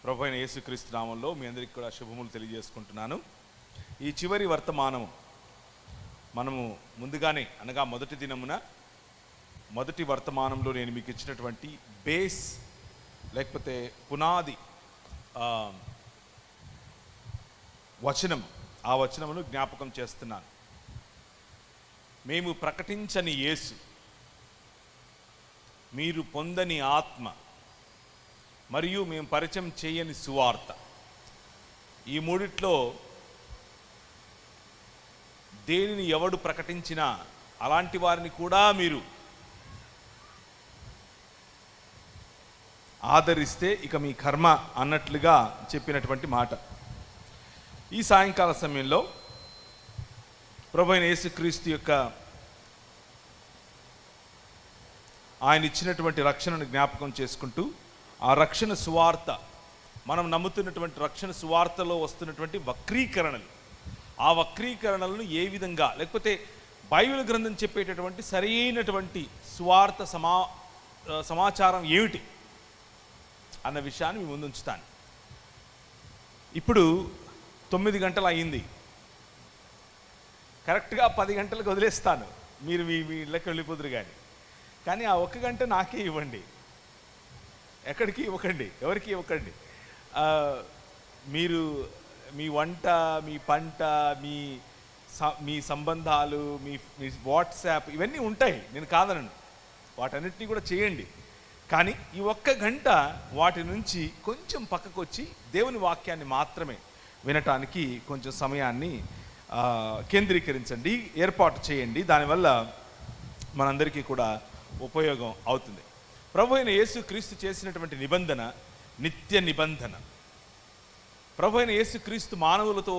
ప్రభువైన యేసుక్రీస్తు నామములో మీ అందరికీ కూడా శుభములు తెలియజేసుకుంటున్నాను. ఈ చివరి వర్తమానం మనము ముందుగానే అనగా మొదటి దినమున మొదటి వర్తమానంలో నేను మీకు ఇచ్చినటువంటి బేస్ లేకపోతే పునాది వచనం, ఆ వచనమును జ్ఞాపకం చేస్తున్నాను. మేము ప్రకటించని యేసు, మీరు పొందని ఆత్మ, మరియు మేము పరిచయం చేయని సువార్త. ఈ మూడిట్లో దేనిని ఎవడు ప్రకటించినా అలాంటి వారిని కూడా మీరు ఆదరిస్తే ఇక మీ కర్మ అన్నట్లుగా చెప్పినటువంటి మాట. ఈ సాయంకాల సమయంలో ప్రభువైన యేసుక్రీస్తు యొక్క ఆయన ఇచ్చినటువంటి రక్షణను జ్ఞాపకం చేసుకుంటూ, ఆ రక్షణ సువార్త, మనం నమ్ముతున్నటువంటి రక్షణ సువార్తలో వస్తున్నటువంటి వక్రీకరణలు, ఆ వక్రీకరణలను ఏ విధంగా, లేకపోతే బైబిల్ గ్రంథం చెప్పేటటువంటి సరైనటువంటి సువార్త సమాచారం ఏమిటి అన్న విషయాన్ని మీ ముందు ఉంచుతాను. ఇప్పుడు 9 గంటలు అయింది, కరెక్ట్గా 10 గంటలకు వదిలేస్తాను, మీరు మీ ఇళ్ళకి వెళ్ళిపోదురు. కానీ ఆ 1 గంట నాకే ఇవ్వండి, ఎక్కడికి ఇవ్వకండి, ఎవరికి ఇవ్వకండి. మీరు మీ వంట, మీ పంట, మీ సంబంధాలు, మీ వాట్సాప్ ఇవన్నీ ఉంటాయి, నేను కాదనను, వాటన్నిటినీ కూడా చేయండి. కానీ ఈ 1 గంట వాటి నుంచి కొంచెం పక్కకు వచ్చి దేవుని వాక్యాన్ని మాత్రమే వినటానికి కొంచెం సమయాన్ని కేంద్రీకరించండి, ఏర్పాటు చేయండి. దానివల్ల మనందరికీ కూడా ఉపయోగం అవుతుంది. ప్రభు అయిన యేసుక్రీస్తు చేసినటువంటి నిబంధన నిత్య నిబంధన. ప్రభు అయిన యేసుక్రీస్తు మానవులతో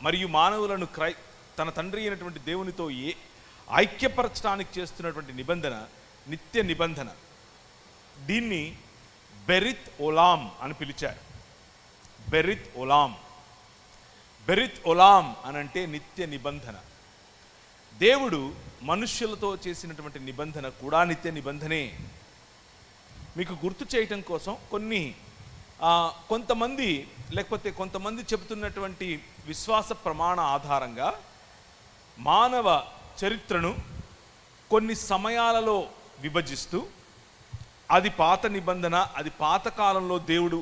మరియు మానవులను తన తండ్రి అయినటువంటి దేవునితో ఐక్యపరచడానికి చేస్తున్నటువంటి నిబంధన నిత్య నిబంధన. దీన్ని బెరిత్ ఓలాం అని పిలిచారు. బెరిత్ ఓలాం, బెరిత్ ఓలాం అనంటే నిత్య నిబంధన. దేవుడు మనుష్యులతో చేసినటువంటి నిబంధన కూడా నిత్య నిబంధనే. మీకు గుర్తు చేయటం కోసం కొంతమంది చెబుతున్నటువంటి విశ్వాస ప్రమాణ ఆధారంగా మానవ చరిత్రను కొన్ని సమయాలలో విభజిస్తూ, అది పాత నిబంధన, అది పాత కాలంలో దేవుడు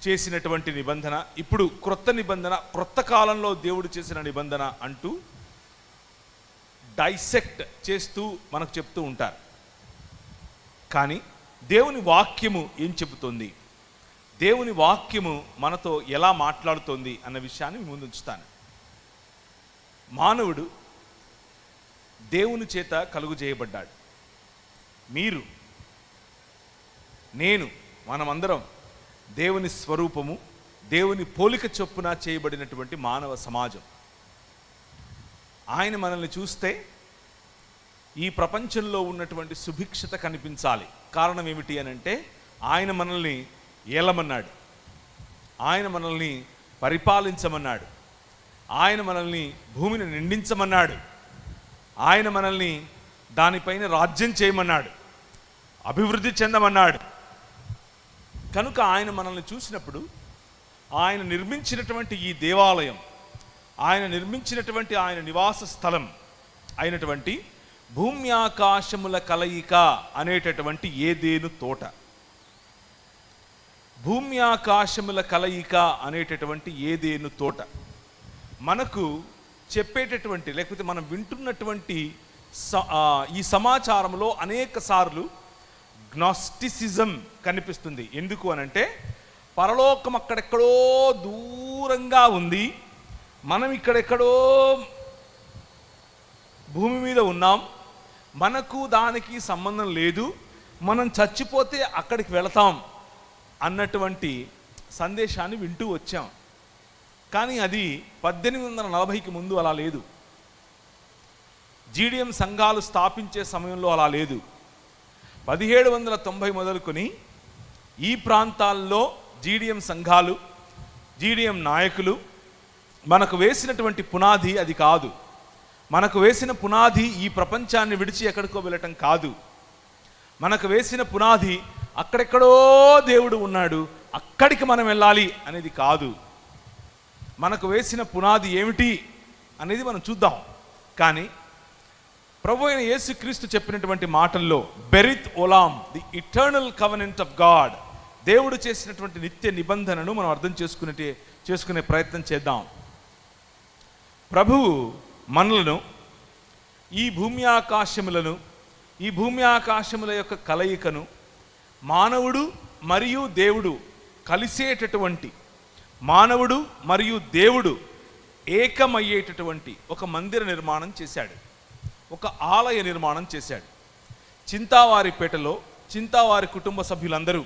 చేసినటువంటి నిబంధన, ఇప్పుడు క్రొత్త నిబంధన, క్రొత్త కాలంలో దేవుడు చేసిన నిబంధన అంటూ డైసెక్ట్ చేస్తూ మనకు చెప్తూ ఉంటారు. కానీ దేవుని వాక్యము ఏం చెబుతోంది, దేవుని వాక్యము మనతో ఎలా మాట్లాడుతోంది అన్న విషయాన్ని ముందు ఉంచుతాను. మానవుడు దేవుని చేత కలుగు చేయబడ్డాడు. మీరు, నేను, మనమందరం దేవుని స్వరూపము, దేవుని పోలిక చొప్పున చేయబడినటువంటి మానవ సమాజం. ఆయన మనల్ని చూస్తే ఈ ప్రపంచంలో ఉన్నటువంటి సుభిక్షత కనిపించాలి. కారణం ఏమిటి అని అంటే, ఆయన మనల్ని ఏలమన్నాడు, ఆయన మనల్ని పరిపాలించమన్నాడు, ఆయన మనల్ని భూమిని నిండించమన్నాడు, ఆయన మనల్ని దానిపైన రాజ్యం చేయమన్నాడు, అభివృద్ధి చెందమన్నాడు. కనుక ఆయన మనల్ని చూసినప్పుడు, ఆయన నిర్మించినటువంటి ఈ దేవాలయం, ఆయన నిర్మించినటువంటి ఆయన నివాస స్థలం అయినటువంటి భూమి ఆకాశముల కలయిక అనేటటువంటి ఏదేను తోట, భూమి ఆకాశముల కలయిక అనేటటువంటి ఏదేను తోట మనకు చెప్పేటటువంటి, లేకపోతే మనం వింటున్నటువంటి ఈ సమాచారంలో అనేక సార్లు గ్నాస్టిసిజం కనిపిస్తుంది. ఎందుకు అనంటే, పరలోకం అక్కడెక్కడో దూరంగా ఉంది, మనం ఇక్కడెక్కడో భూమి మీద ఉన్నాం, మనకు దానికి సంబంధం లేదు, మనం చచ్చిపోతే అక్కడికి వెళతాం అన్నటువంటి సందేశాన్ని వింటూ వచ్చాం. కానీ అది 1840కి ముందు అలా లేదు. జీడిఎం సంఘాలు స్థాపించే సమయంలో అలా లేదు. 1790 మొదలుకొని ఈ ప్రాంతాల్లో జీడిఎం సంఘాలు, జీడిఎం నాయకులు మనకు వేసినటువంటి పునాది అది కాదు. మనకు వేసిన పునాది ఈ ప్రపంచాన్ని విడిచి ఎక్కడికో వెళ్ళటం కాదు. మనకు వేసిన పునాది అక్కడెక్కడో దేవుడు ఉన్నాడు, అక్కడికి మనం వెళ్ళాలి అనేది కాదు. మనకు వేసిన పునాది ఏమిటి అనేది మనం చూద్దాం. కానీ ప్రభు అయిన యేసుక్రీస్తు చెప్పినటువంటి మాటల్లో బెరిత్ ఓలాం, the eternal covenant of God, దేవుడు చేసినటువంటి నిత్య నిబంధనను మనం అర్థం చేసుకునే ప్రయత్నం చేద్దాం. ప్రభువు మనలను, ఈ భూమి ఆకాశముల యొక్క కలయికను, మానవుడు మరియు దేవుడు కలిసేటటువంటి, మానవుడు మరియు దేవుడు ఏకమయ్యేటటువంటి ఒక మందిర నిర్మాణం చేశాడు, ఒక ఆలయ నిర్మాణం చేశాడు. చింతావారిపేటలో చింతావారి కుటుంబ సభ్యులందరూ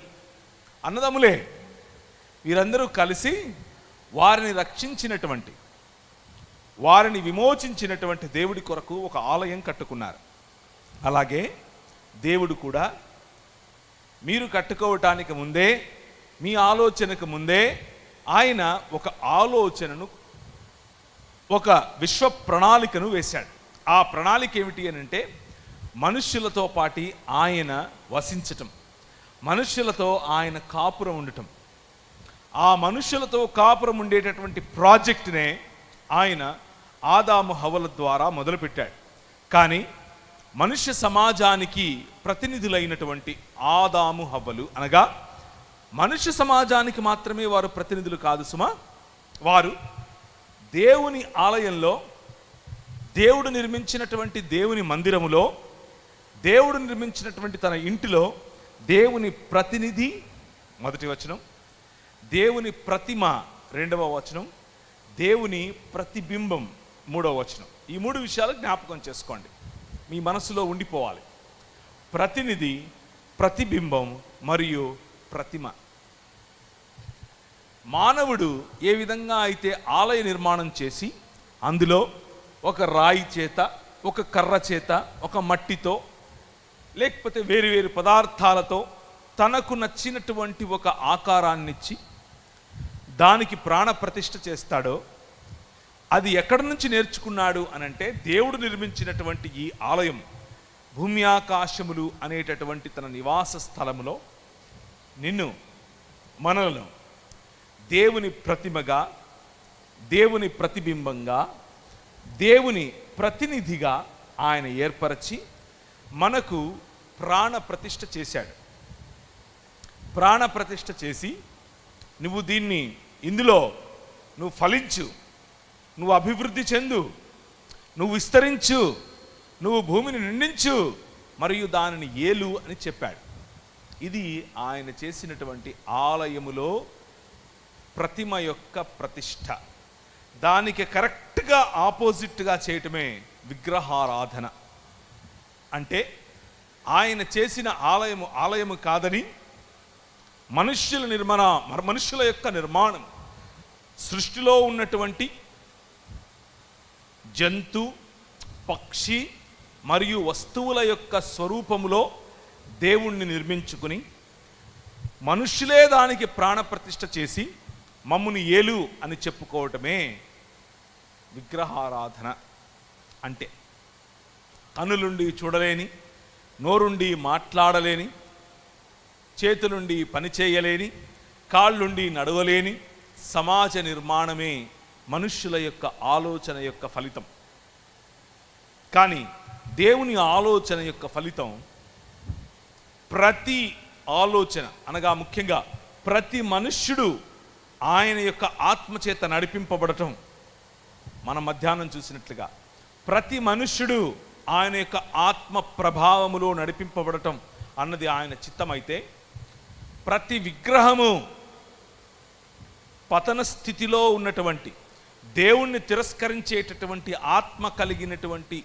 అన్నదమ్ములే. వీరందరూ కలిసి వారిని రక్షించినటువంటి, వారిని విమోచించినటువంటి దేవుడి కొరకు ఒక ఆలయం కట్టుకున్నారు. అలాగే దేవుడు కూడా మీరు కట్టుకోవటానికి ముందే, మీ ఆలోచనకు ముందే ఆయన ఒక ఆలోచనను, ఒక విశ్వ ప్రణాళికను వేశాడు. ఆ ప్రణాళిక ఏమిటి అని అంటే, మనుష్యులతో పాటి ఆయన వసించటం, మనుష్యులతో ఆయన కాపురం ఉండటం. ఆ మనుష్యులతో కాపురం ఉండేటటువంటి ప్రాజెక్టునే ఆయన ఆదాము హవ్వల ద్వారా మొదలుపెట్టాడు. కానీ మనుష్య సమాజానికి ప్రతినిధులైనటువంటి ఆదాము హవ్వలు, అనగా మనుష్య సమాజానికి మాత్రమే వారు ప్రతినిధులు కాదు సుమా, వారు దేవుని ఆలయంలో, దేవుడు నిర్మించినటువంటి దేవుని మందిరములో, దేవుడు నిర్మించినటువంటి తన ఇంటిలో దేవుని ప్రతినిధి మొదటి వచనం, దేవుని ప్రతిమ రెండవ వచనం, దేవుని ప్రతిబింబం మూడవ వచనం. ఈ మూడు విషయాలు జ్ఞాపకం చేసుకోండి, మీ మనసులో ఉండిపోవాలి. ప్రతినిధి, ప్రతిబింబం మరియు ప్రతిమ. మానవుడు ఏ విధంగా అయితే ఆలయ నిర్మాణం చేసి అందులో ఒక రాయి చేత, ఒక కర్ర చేత, ఒక మట్టితో, లేకపోతే వేరు పదార్థాలతో తనకు నచ్చినటువంటి ఒక ఆకారాన్నిచ్చి దానికి ప్రాణ ప్రతిష్ఠ చేస్తాడో, అది ఎక్కడి నుంచి నేర్చుకున్నాడు అనంటే, దేవుడు నిర్మించినటువంటి ఈ ఆలయం, భూమి ఆకాశములు అనేటటువంటి తన నివాస స్థలములో నిన్ను, మనలను దేవుని ప్రతిమగా, దేవుని ప్రతిబింబంగా, దేవుని ప్రతినిధిగా ఆయన ఏర్పరచి మనకు ప్రాణ ప్రతిష్ఠ చేశాడు. ప్రాణ ప్రతిష్ఠ చేసి, నువ్వు దీన్ని, ఇందులో నువ్వు ఫలించు, నువ్వు అభివృద్ధి చెందు, నువ్వు విస్తరించు, నువ్వు భూమిని నిండించు మరియు దానిని ఏలు అని చెప్పాడు. ఇది ఆయన చేసినటువంటి ఆలయములో ప్రతిమ యొక్క ప్రతిష్ఠ. దానికి కరెక్ట్గా ఆపోజిట్గా చేయటమే విగ్రహారాధన. అంటే ఆయన చేసిన ఆలయము కాదని, మనుష్యుల యొక్క నిర్మాణం, సృష్టిలో ఉన్నటువంటి జంతు, పక్షి మరియు వస్తువుల యొక్క స్వరూపములో దేవుణ్ణి నిర్మించుకుని, మనుష్యులే దానికి ప్రాణప్రతిష్ఠ చేసి మమ్ముని ఏలు అని చెప్పుకోవటమే విగ్రహారాధన. అంటే కనులుండి చూడలేని, నోరుండి మాట్లాడలేని, చేతులుండి పని చేయలేని, కాళ్ళుండి నడవలేని సమాజ నిర్మాణమే మనుష్యుల యొక్క ఆలోచన యొక్క ఫలితం. కానీ దేవుని ఆలోచన యొక్క ఫలితం, ప్రతి ఆలోచన అనగా ముఖ్యంగా ప్రతి మనుష్యుడు ఆయన యొక్క ఆత్మచేత నడిపింపబడటం. మనం మధ్యాహ్నం చూసినట్లుగా ప్రతి మనుష్యుడు ఆయన యొక్క ఆత్మ ప్రభావములో నడిపింపబడటం అన్నది ఆయన చిత్తమైతే, ప్రతి విగ్రహము పతన స్థితిలో ఉన్నటువంటి, దేవుణ్ణి తిరస్కరించేటటువంటి ఆత్మ కలిగినటువంటి,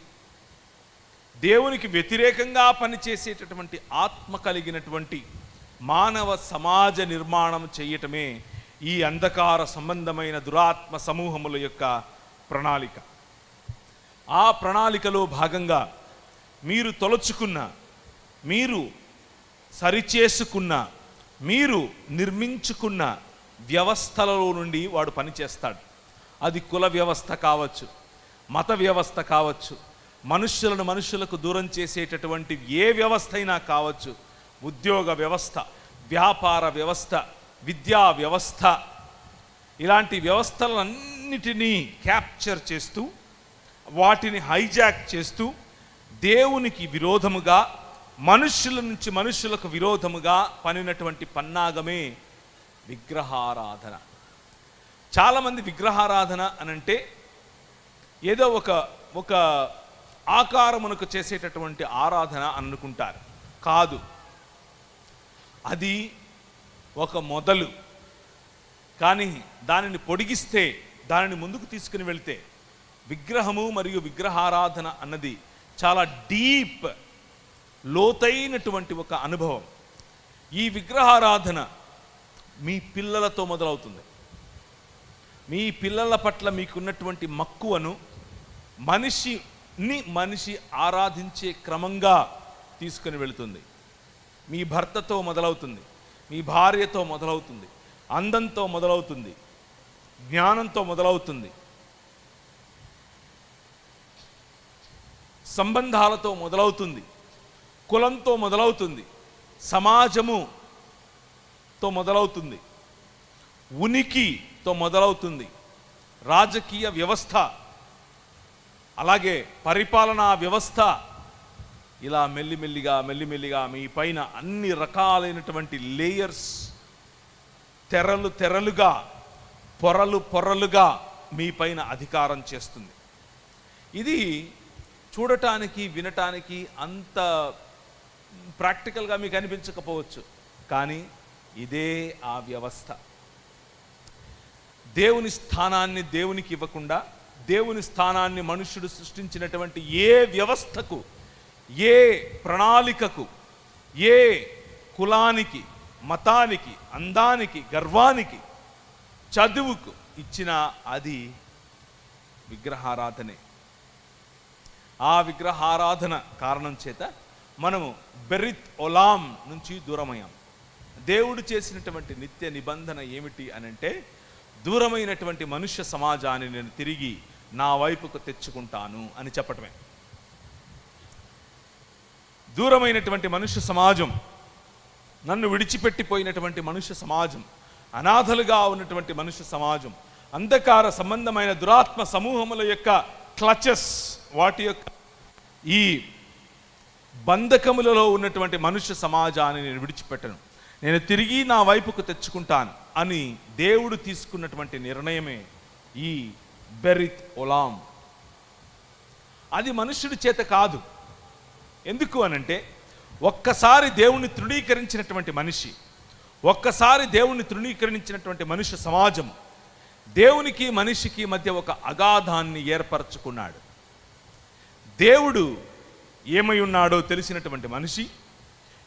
దేవునికి వ్యతిరేకంగా పనిచేసేటటువంటి ఆత్మ కలిగినటువంటి మానవ సమాజ నిర్మాణం చేయటమే ఈ అంధకార సంబంధమైన దురాత్మ సమూహముల యొక్క ప్రణాళిక. ఆ ప్రణాళికలో భాగంగా మీరు తొలచుకున్న, మీరు సరిచేసుకున్న, మీరు నిర్మించుకున్న వ్యవస్థలలో నుండి వాడు పనిచేస్తాడు. అది కుల వ్యవస్థ కావచ్చు, మత వ్యవస్థ కావచ్చు, మనుష్యులకు దూరం చేసేటటువంటి ఏ వ్యవస్థ అయినా కావచ్చు, ఉద్యోగ వ్యవస్థ, వ్యాపార వ్యవస్థ, విద్యా వ్యవస్థ, ఇలాంటి వ్యవస్థలన్నిటినీ క్యాప్చర్ చేస్తూ, వాటిని హైజాక్ చేస్తూ దేవునికి విరోధముగా, మనుష్యుల నుంచి మనుష్యులకు విరోధముగా పనినటువంటి పన్నాగమే విగ్రహారాధన. చాలామంది విగ్రహారాధన అనంటే ఏదో ఒక ఆకారమునకు చేసేటటువంటి ఆరాధన అనుకుంటారు. కాదు, అది ఒక మొదలు. కానీ దానిని పొడిగిస్తే, దానిని ముందుకు తీసుకుని వెళ్తే విగ్రహము మరియు విగ్రహారాధన అన్నది చాలా డీప్, లోతైనటువంటి ఒక అనుభవం. ఈ విగ్రహారాధన మీ పిల్లలతో మొదలవుతుంది. మీ పిల్లల పట్ల మీకున్నటువంటి మక్కువను మనిషి ఆరాధించే క్రమంగా తీసుకుని వెళుతుంది. మీ భర్తతో మొదలవుతుంది, మీ భార్యతో మొదలవుతుంది, అందంతో మొదలవుతుంది, జ్ఞానంతో మొదలవుతుంది, సంబంధాలతో మొదలవుతుంది, కులంతో మొదలవుతుంది, సమాజముతో మొదలవుతుంది, ఉనికితో మొదలవుతుంది, రాజకీయ వ్యవస్థ, అలాగే పరిపాలనా వ్యవస్థ. ఇలా మెల్లిమెల్లిగా మీ పైన అన్ని రకాలైనటువంటి లేయర్స్, తెరలుగా, పొరలుగా మీ పైన అధికారం చేస్తుంది. ఇది చూడటానికి, వినటానికి అంత ప్రాక్టికల్గా మీకు అనిపించకపోవచ్చు, కానీ ఇదే ఆ వ్యవస్థ. దేవుని స్థానాన్ని దేవునికి ఇవ్వకుండా, దేవుని స్థానాన్ని మనుష్యుడు సృష్టించినటువంటి ఏ వ్యవస్థకు, ఏ ప్రణాళికకు, ఏ కులానికి, మతానికి, అందానికి, గర్వానికి, చదువుకు ఇచ్చిన అది విగ్రహారాధనే. ఆ విగ్రహారాధన కారణం చేత మనము బెరిత్ ఒలాం నుంచి దూరమయ్యాం. దేవుడు చేసినటువంటి నిత్య నిబంధన ఏమిటి అనంటే, దూరమైనటువంటి మనుష్య సమాజాన్ని నేను తిరిగి నా వైపుకు తెచ్చుకుంటాను అని చెప్పటమే. దూరమైనటువంటి మనుష్య సమాజం, నన్ను విడిచిపెట్టిపోయినటువంటి మనుష్య సమాజం, అనాథలుగా ఉన్నటువంటి మనుష్య సమాజం, అంధకార సంబంధమైన దురాత్మ సమూహముల యొక్క క్లచెస్, వాటి యొక్క ఈ బంధకములలో ఉన్నటువంటి మనుష్య సమాజాన్ని నేను విడిచిపెట్టను, నేను తిరిగి నా వైపుకు తెచ్చుకుంటాను అని దేవుడు తీసుకున్నటువంటి నిర్ణయమే ఈ బెరిత్ ఒలాం. అది మనుష్యుడి చేత కాదు. ఎందుకు అనంటే, ఒక్కసారి దేవుణ్ణి తృణీకరించినటువంటి మనిషి, ఒక్కసారి దేవుణ్ణి తృణీకరించినటువంటి మనుష్య సమాజం దేవునికి మనిషికి మధ్య ఒక అగాధాన్ని ఏర్పరచుకున్నాడు. దేవుడు ఏమై ఉన్నాడో తెలిసినటువంటి మనిషి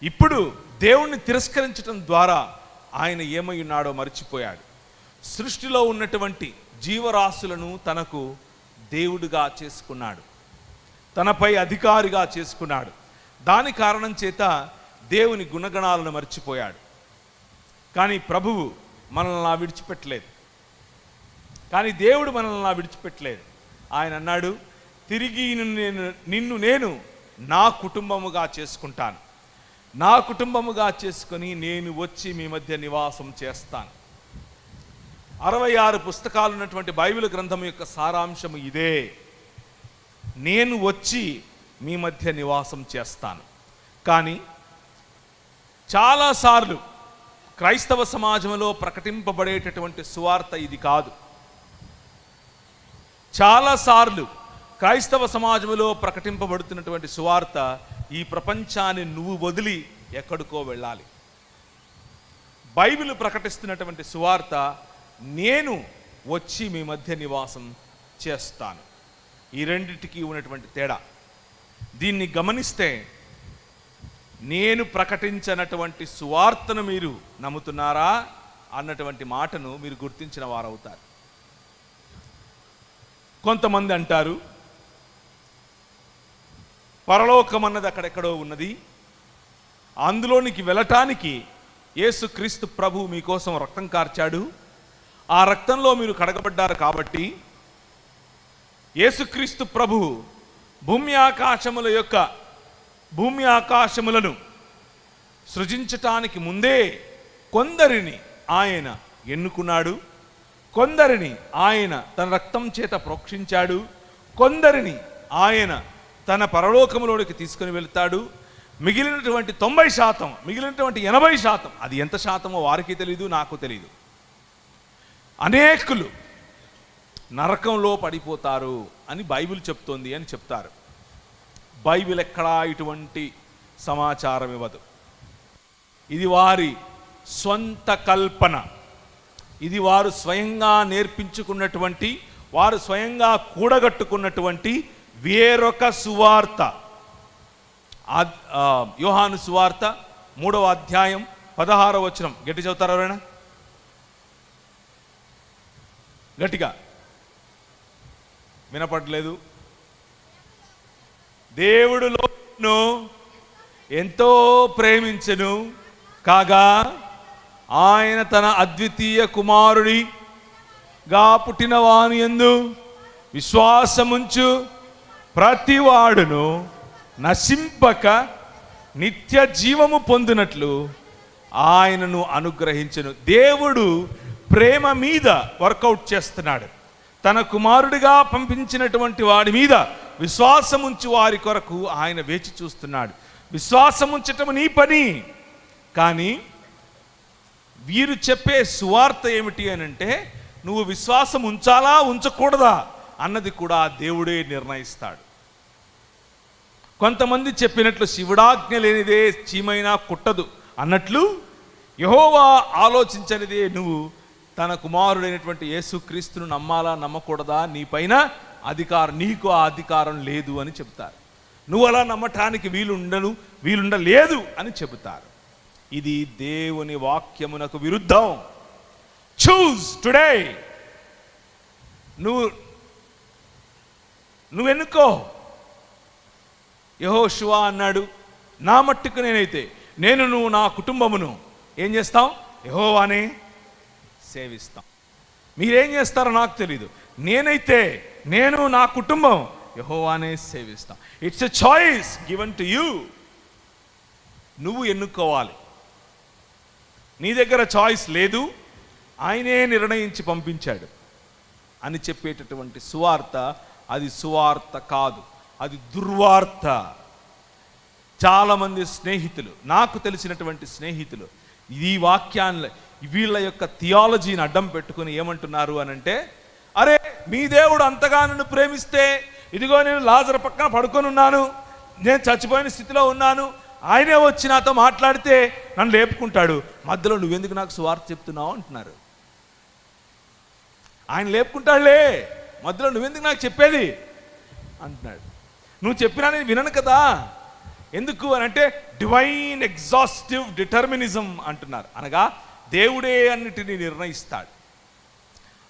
ఇప్పుడు దేవుణ్ణి తిరస్కరించడం ద్వారా ఆయన ఏమై ఉన్నాడో మర్చిపోయాడు. సృష్టిలో ఉన్నటువంటి జీవరాశులను తనకు దేవుడుగా చేసుకున్నాడు, తనపై అధికారిగా చేసుకున్నాడు. దాని కారణం చేత దేవుని గుణగణాలను మర్చిపోయాడు. కానీ ప్రభువు మనల్ని విడిచిపెట్టలేదు. కానీ దేవుడు మనల్ని విడిచిపెట్టలేదు. ఆయన అన్నాడు, తిరిగి నిన్ను నేను నా కుటుంబముగా చేసుకుంటాను, నా కుటుంబముగా చేసుకొని నేను వచ్చి మీ మధ్య నివాసం చేస్తాను. 66 పుస్తకాలు ఉన్నటువంటి బైబిల్ గ్రంథం యొక్క సారాంశము ఇదే. నేను వచ్చి మీ మధ్య నివాసం చేస్తాను. కానీ చాలాసార్లు క్రైస్తవ సమాజంలో ప్రకటింపబడేటటువంటి సువార్త ఇది కాదు. చాలాసార్లు క్రైస్తవ సమాజంలో ప్రకటింపబడుతున్నటువంటి సువార్త, ఈ ప్రపంచాన్ని నువ్వు వదిలి ఎక్కడికో వెళ్ళాలి. బైబిల్ ప్రకటిస్తున్నటువంటి సువార్త, నేను వచ్చి మీ మధ్య నివాసం చేస్తాను. ఈ రెండింటికి ఉన్నటువంటి తేడా. దీన్ని గమనిస్తే నేను ప్రకటించినటువంటి సువార్తను మీరు నమ్ముతున్నారా అన్నటువంటి మాటను మీరు గుర్తించిన వారవుతారు. కొంతమంది అంటారు, పరలోకం అన్నది అక్కడెక్కడో ఉన్నది, అందులోనికి వెళ్ళటానికి యేసుక్రీస్తు ప్రభు మీకోసం రక్తం కార్చాడు, ఆ రక్తంలో మీరు కడగబడ్డారు కాబట్టి యేసుక్రీస్తు ప్రభు భూమి ఆకాశములను సృజించటానికి ముందే కొందరిని ఆయన ఎన్నుకున్నాడు, కొందరిని ఆయన తన రక్తం చేత ప్రోక్షించాడు, కొందరిని ఆయన తన పరలోకములోనికి తీసుకుని వెళ్తాడు. మిగిలినటువంటి 90%, మిగిలినటువంటి 80%, అది ఎంత శాతమో వారికి తెలియదు, నాకు తెలియదు. అనేకులు నరకంలో పడిపోతారు అని బైబిల్ చెప్తోంది అని చెప్తారు. బైబిల్ ఎక్కడా ఇటువంటి సమాచారం ఇవ్వదు. ఇది వారి స్వంత కల్పన, ఇది వారు స్వయంగా నేర్పించుకున్నటువంటి, వారు స్వయంగా కూడగట్టుకున్నటువంటి వేరొక సువార్త. యోహాను సువార్త 3వ అధ్యాయం 16వ వచనం గట్టి చదువుతారు ఎవరైనా? గట్టిగా వినపడలేదు. దేవుడు లోకమును ఎంతో ప్రేమించెను కాగా ఆయన తన అద్వితీయ కుమారుడిగా పుట్టిన వాని యందు విశ్వాసముంచు ప్రతివాడును నశింపక నిత్య జీవము పొందినట్లు ఆయనను అనుగ్రహించెను. దేవుడు ప్రేమ మీద వర్కౌట్ చేస్తున్నాడు. తన కుమారుడిగా పంపించినటువంటి వాడి మీద విశ్వాసముంచి వారి కొరకు ఆయన వేచి చూస్తున్నాడు. విశ్వాసముంచటం నీ పని. కానీ వీరు చెప్పే సువార్త ఏమిటి అని అంటే, నువ్వు విశ్వాసం ఉంచాలా ఉంచకూడదా అన్నది కూడా దేవుడే నిర్ణయిస్తాడు. కొంతమంది చెప్పినట్లు శివుడాజ్ఞ లేనిదే చీమైనా కుట్టదు అన్నట్లు, యెహోవా ఆలోచించనిదే నువ్వు తన కుమారుడైనటువంటి యేసుక్రీస్తును నమ్మాలా నమ్మకూడదా, నీ పైన నీకు ఆ అధికారం లేదు అని చెబుతారు. నువ్వు అలా నమ్మటానికి వీలుండలేదు అని చెబుతారు. ఇది దేవుని వాక్యమునకు విరుద్ధం. Choose today. నువ్వు ఎన్నుకో. యెహోషువ అన్నాడు, నా మట్టుకు నేనైతే నువ్వు నా కుటుంబమును ఏం చేస్తాం? యెహోవానే సేవిస్తాం. మీరేం చేస్తారో నాకు తెలీదు, నేను నా కుటుంబం యెహోవానే సేవిస్తాం. It's a choice given to you. నువ్వు ఎన్నుకోవాలి. నీ దగ్గర చాయిస్ లేదు, ఆయనే నిర్ణయించి పంపించాడు అని చెప్పేటటువంటి సువార్త, అది సువార్త కాదు, అది దుర్వార్త. చాలామంది స్నేహితులు, నాకు తెలిసినటువంటి స్నేహితులు, ఈ వాక్యాన్ని వీళ్ళ యొక్క థియాలజీని అడ్డం పెట్టుకుని ఏమంటున్నారు అని అంటే, అరే మీ దేవుడు అంతగా నన్ను ప్రేమిస్తే, ఇదిగో నేను లాజరు పక్కన పడుకొని ఉన్నాను, నేను చచ్చిపోయిన స్థితిలో ఉన్నాను, ఆయనే వచ్చి నాతో మాట్లాడితే నన్ను లేపుకుంటాడు, మధ్యలో నువ్వెందుకు నాకు సువార్త చెప్తున్నావు అంటున్నారు. ఆయన లేపుకుంటాడులే, మధ్యలో నువ్వెందుకు నాకు చెప్పేది అంటున్నాడు. నువ్వు చెప్పినా నేను వినను కదా. ఎందుకు అని అంటే డివైన్ ఎగ్జాస్టివ్ డిటర్మినిజం అంటున్నారు. అనగా దేవుడే అన్నిటినీ నిర్ణయిస్తాడు.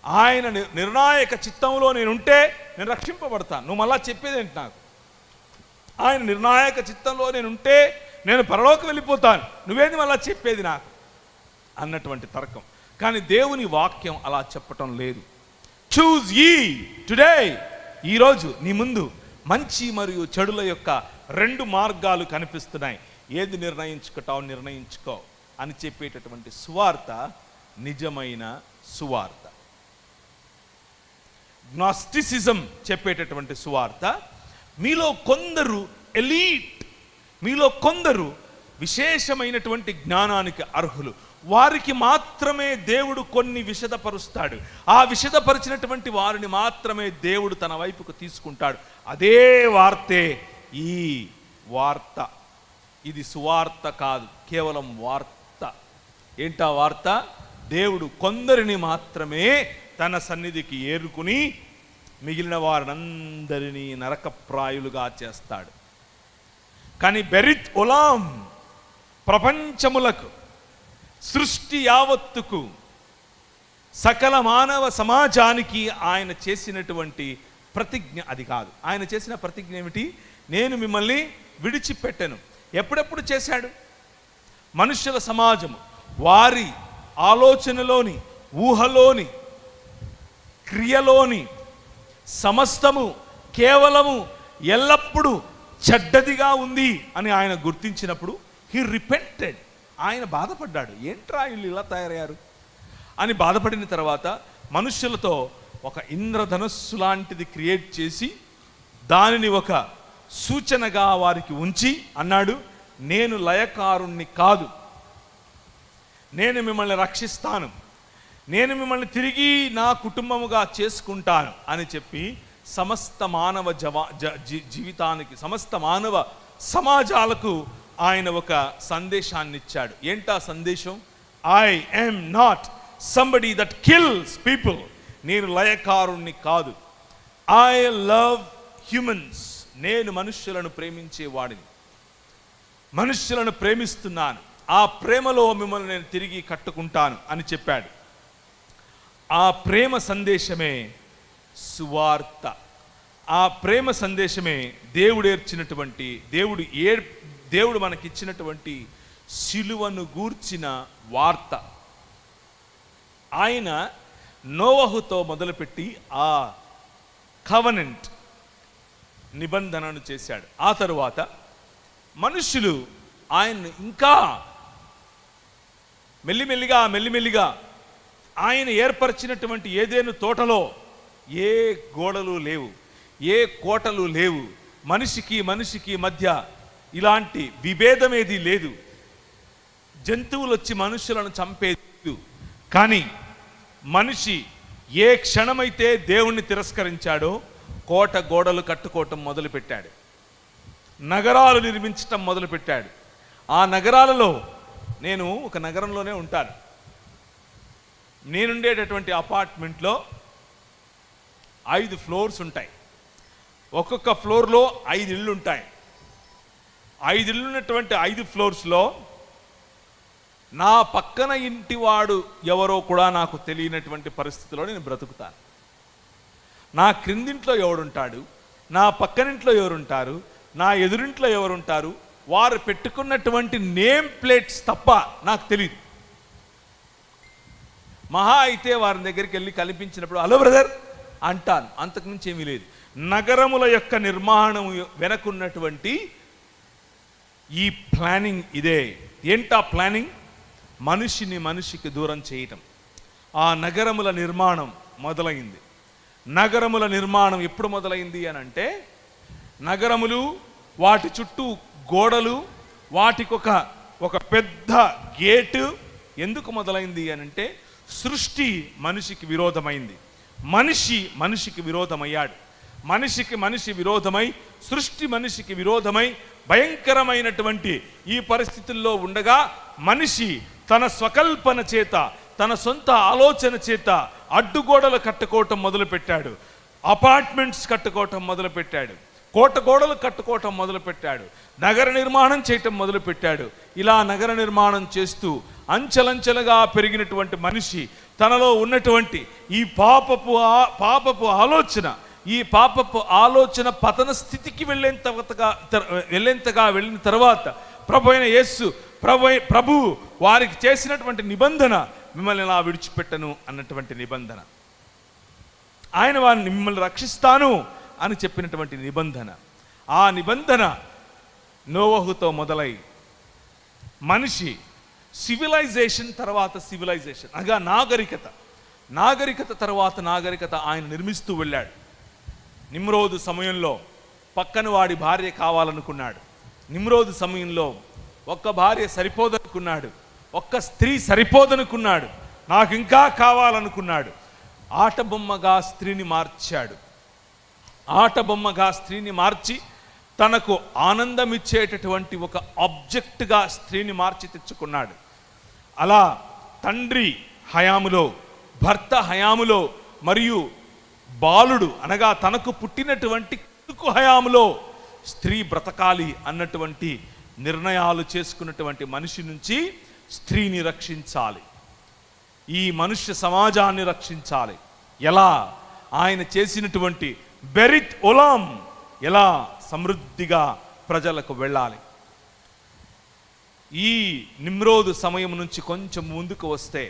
ఆయన నిర్ణాయక చిత్తంలో నేనుంటే నేను రక్షింపబడతాను. నువ్వు మళ్ళా చెప్పేది ఏంటి నాకు? ఆయన నిర్ణాయక చిత్తంలో నేనుంటే నేను పరలోకం వెళ్ళిపోతాను, నువ్వేంది మళ్ళా చెప్పేది నాకు అన్నటువంటి తర్కం. కానీ దేవుని వాక్యం అలా చెప్పటం లేదు. చూజ్ యీ టుడే. ఈరోజు నీ ముందు మంచి మరియు చెడుల యొక్క 2 మార్గాలు కనిపిస్తున్నాయి. ఏది నిర్ణయించుకో అని చెప్పేటటువంటి సువార్త నిజమైన సువార్త. గ్నాస్టిసిజం చెప్పేటటువంటి సువార్త, మీలో కొందరు ఎలీట్, మీలో కొందరు విశేషమైనటువంటి జ్ఞానానికి అర్హులు, వారికి మాత్రమే దేవుడు కొన్ని విశదపరుస్తాడు. ఆ విశదపరిచినటువంటి వారిని మాత్రమే దేవుడు తన వైపుకు తీసుకుంటాడు. అదే వార్తే ఈ వార్త. ఇది సువార్త కాదు, కేవలం వార్త. ఏంటా వార్త? దేవుడు కొందరిని మాత్రమే తన సన్నిధికి ఏరుకుని మిగిలిన వారందరినీ నరకప్రాయులుగా చేస్తాడు. కానీ బెరిత్ ఒలాం, ప్రపంచములకు, సృష్టి యావత్తుకు, సకల మానవ సమాజానికి ఆయన చేసినటువంటి ప్రతిజ్ఞ అది కాదు. ఆయన చేసిన ప్రతిజ్ఞ ఏమిటి? నేను మిమ్మల్ని విడిచిపెట్టను. ఎప్పుడెప్పుడు చేశాడు? మనుష్యుల సమాజము వారి ఆలోచనలోని, ఊహలోని, క్రియలోని సమస్తము కేవలము ఎల్లప్పుడూ చెడ్డదిగా ఉంది అని ఆయన గుర్తించినప్పుడు హీ రిపెంటెడ్. ఆయన బాధపడ్డాడు. ఏంట్రా వీళ్ళు ఇలా తయారయ్యారు, అని బాధపడిన తర్వాత మనుష్యులతో ఒక ఇంద్రధనస్సు లాంటిది క్రియేట్ చేసి దానిని ఒక సూచనగా వారికి ఉంచి అన్నాడు, నేను లయకారుణ్ణి కాదు, నేను మిమ్మల్ని రక్షిస్తాను, నేను మిమ్మల్ని తిరిగి నా కుటుంబముగా చేసుకుంటాను అని చెప్పి సమస్త మానవ జీవితానికి, సమస్త మానవ సమాజాలకు ఆయన ఒక సందేశాన్ని ఇచ్చాడు. ఏంటా సందేశం? I am not somebody that kills people. నేను లయకారుణ్ణి కాదు. I love humans. నేను మనుష్యులను ప్రేమించేవాడిని, మనుష్యులను ప్రేమిస్తున్నాను, ఆ ప్రేమలో మిమ్మల్ని నేను తిరిగి కట్టుకుంటాను అని చెప్పాడు. ఆ ప్రేమ సందేశమే సువార్త. ఆ ప్రేమ సందేశమే దేవుడేర్చినటువంటి, దేవుడు మనకిచ్చినటువంటి సిలువను గూర్చిన వార్త. ఆయన నోవహుతో మొదలుపెట్టి ఆ కవనెంట్ నిబంధనను చేశాడు. ఆ తరువాత మనుషులు ఆయన్ను ఇంకా మెల్లిమెల్లిగా ఆయన ఏర్పరిచినటువంటి ఏదేను తోటలో ఏ గోడలు లేవు, ఏ కోటలు లేవు, మనిషికి మధ్య ఇలాంటి విభేదమేది లేదు, జంతువులు వచ్చి మనుషులను చంపేది. కానీ మనిషి ఏ క్షణమైతే దేవుణ్ణి తిరస్కరించాడో కోట గోడలు కట్టుకోవటం మొదలుపెట్టాడు, నగరాలు నిర్మించటం మొదలుపెట్టాడు. ఆ నగరాలలో, నేను ఒక నగరంలోనే ఉంటాను, నేనుండేటటువంటి అపార్ట్మెంట్లో 5 ఫ్లోర్స్ ఉంటాయి. ఒక్కొక్క ఫ్లోర్లో 5 ఇళ్ళు ఉంటాయి. 5 ఇళ్ళు ఉన్నటువంటి 5 ఫ్లోర్స్లో నా పక్కన ఇంటివాడు ఎవరో కూడా నాకు తెలియనటువంటి పరిస్థితిలో నేను బ్రతుకుతాను. నా క్రిందింట్లో ఎవడుంటాడు, నా పక్కనింట్లో ఎవరుంటారు, నా ఎదురింట్లో ఎవరుంటారు, వారు పెట్టుకున్నటువంటి నేమ్ ప్లేట్స్ తప్ప నాకు తెలియదు. మహా అయితే వారి దగ్గరికి వెళ్ళి కనిపించినప్పుడు హలో బ్రదర్ అంటాను, అంతకుమించి ఏమీ లేదు. నగరముల యొక్క నిర్మాణం వెనకున్నటువంటి ఈ ప్లానింగ్ ఇదే. ఏంటా ప్లానింగ్? మనిషికి దూరం చేయటం. ఆ నగరముల నిర్మాణం మొదలైంది. నగరముల నిర్మాణం ఎప్పుడు మొదలైంది అని అంటే, నగరములు, వాటి చుట్టూ గోడలు, వాటికి ఒక పెద్ద గేటు ఎందుకు మొదలైంది అని అంటే, సృష్టి మనిషికి విరోధమైంది, మనిషికి విరోధమయ్యాడు. మనిషి విరోధమై, సృష్టి మనిషికి విరోధమై భయంకరమైనటువంటి ఈ పరిస్థితుల్లో ఉండగా మనిషి తన స్వకల్పన చేత, తన సొంత ఆలోచన చేత అడ్డుగోడలు కట్టుకోవటం మొదలుపెట్టాడు, అపార్ట్మెంట్స్ కట్టుకోవటం మొదలుపెట్టాడు, కోట గోడలు కట్టుకోవటం మొదలుపెట్టాడు, నగర నిర్మాణం చేయటం మొదలుపెట్టాడు. ఇలా నగర నిర్మాణం చేస్తూ అంచెలంచెలుగా పెరిగినటువంటి మనిషి తనలో ఉన్నటువంటి ఈ పాపపు ఆలోచన పతన స్థితికి వెళ్ళేంతగా వెళ్ళిన తర్వాత ప్రభు అయిన యేసు ప్రభు వారికి చేసినటువంటి నిబంధన, మిమ్మల్ని నా విడిచిపెట్టను అన్నటువంటి నిబంధన, ఆయన వారిని మిమ్మల్ని రక్షిస్తాను అని చెప్పినటువంటి నిబంధన. ఆ నిబంధన నోవహుతో మొదలై మనిషి సివిలైజేషన్ తర్వాత సివిలైజేషన్, అనగా నాగరికత తర్వాత నాగరికత ఆయన నిర్మిస్తూ వెళ్ళాడు. నిమ్రోదు సమయంలో పక్కన వాడి భార్య కావాలనుకున్నాడు. నిమ్రోదు సమయంలో ఒక్క భార్య సరిపోదనుకున్నాడు, ఒక్క స్త్రీ సరిపోదనుకున్నాడు, నాకు ఇంకా కావాలనుకున్నాడు. ఆటబొమ్మగా స్త్రీని మార్చి తనకు ఆనందం ఇచ్చేటటువంటి ఒక ఆబ్జెక్ట్గా స్త్రీని మార్చి తెచ్చుకున్నాడు. అలా తండ్రి హయాములో, భర్త హయాములో, మరియు బాలుడు అనగా తనకు పుట్టినటువంటి కొడుకు హయాములో స్త్రీ బ్రతకాలి అన్నటువంటి నిర్ణయాలు చేసుకున్నటువంటి మనిషి నుంచి స్త్రీని రక్షించాలి, ఈ మనుష్య సమాజాన్ని రక్షించాలి. ఎలా? ఆయన చేసినటువంటి బెరిత్ ఒలాం ఎలా సమృద్ధిగా ప్రజలకు వెళ్ళాలి. ఈ నిమ్రోదు సమయం నుంచి కొంచెం ముందుకు వస్తే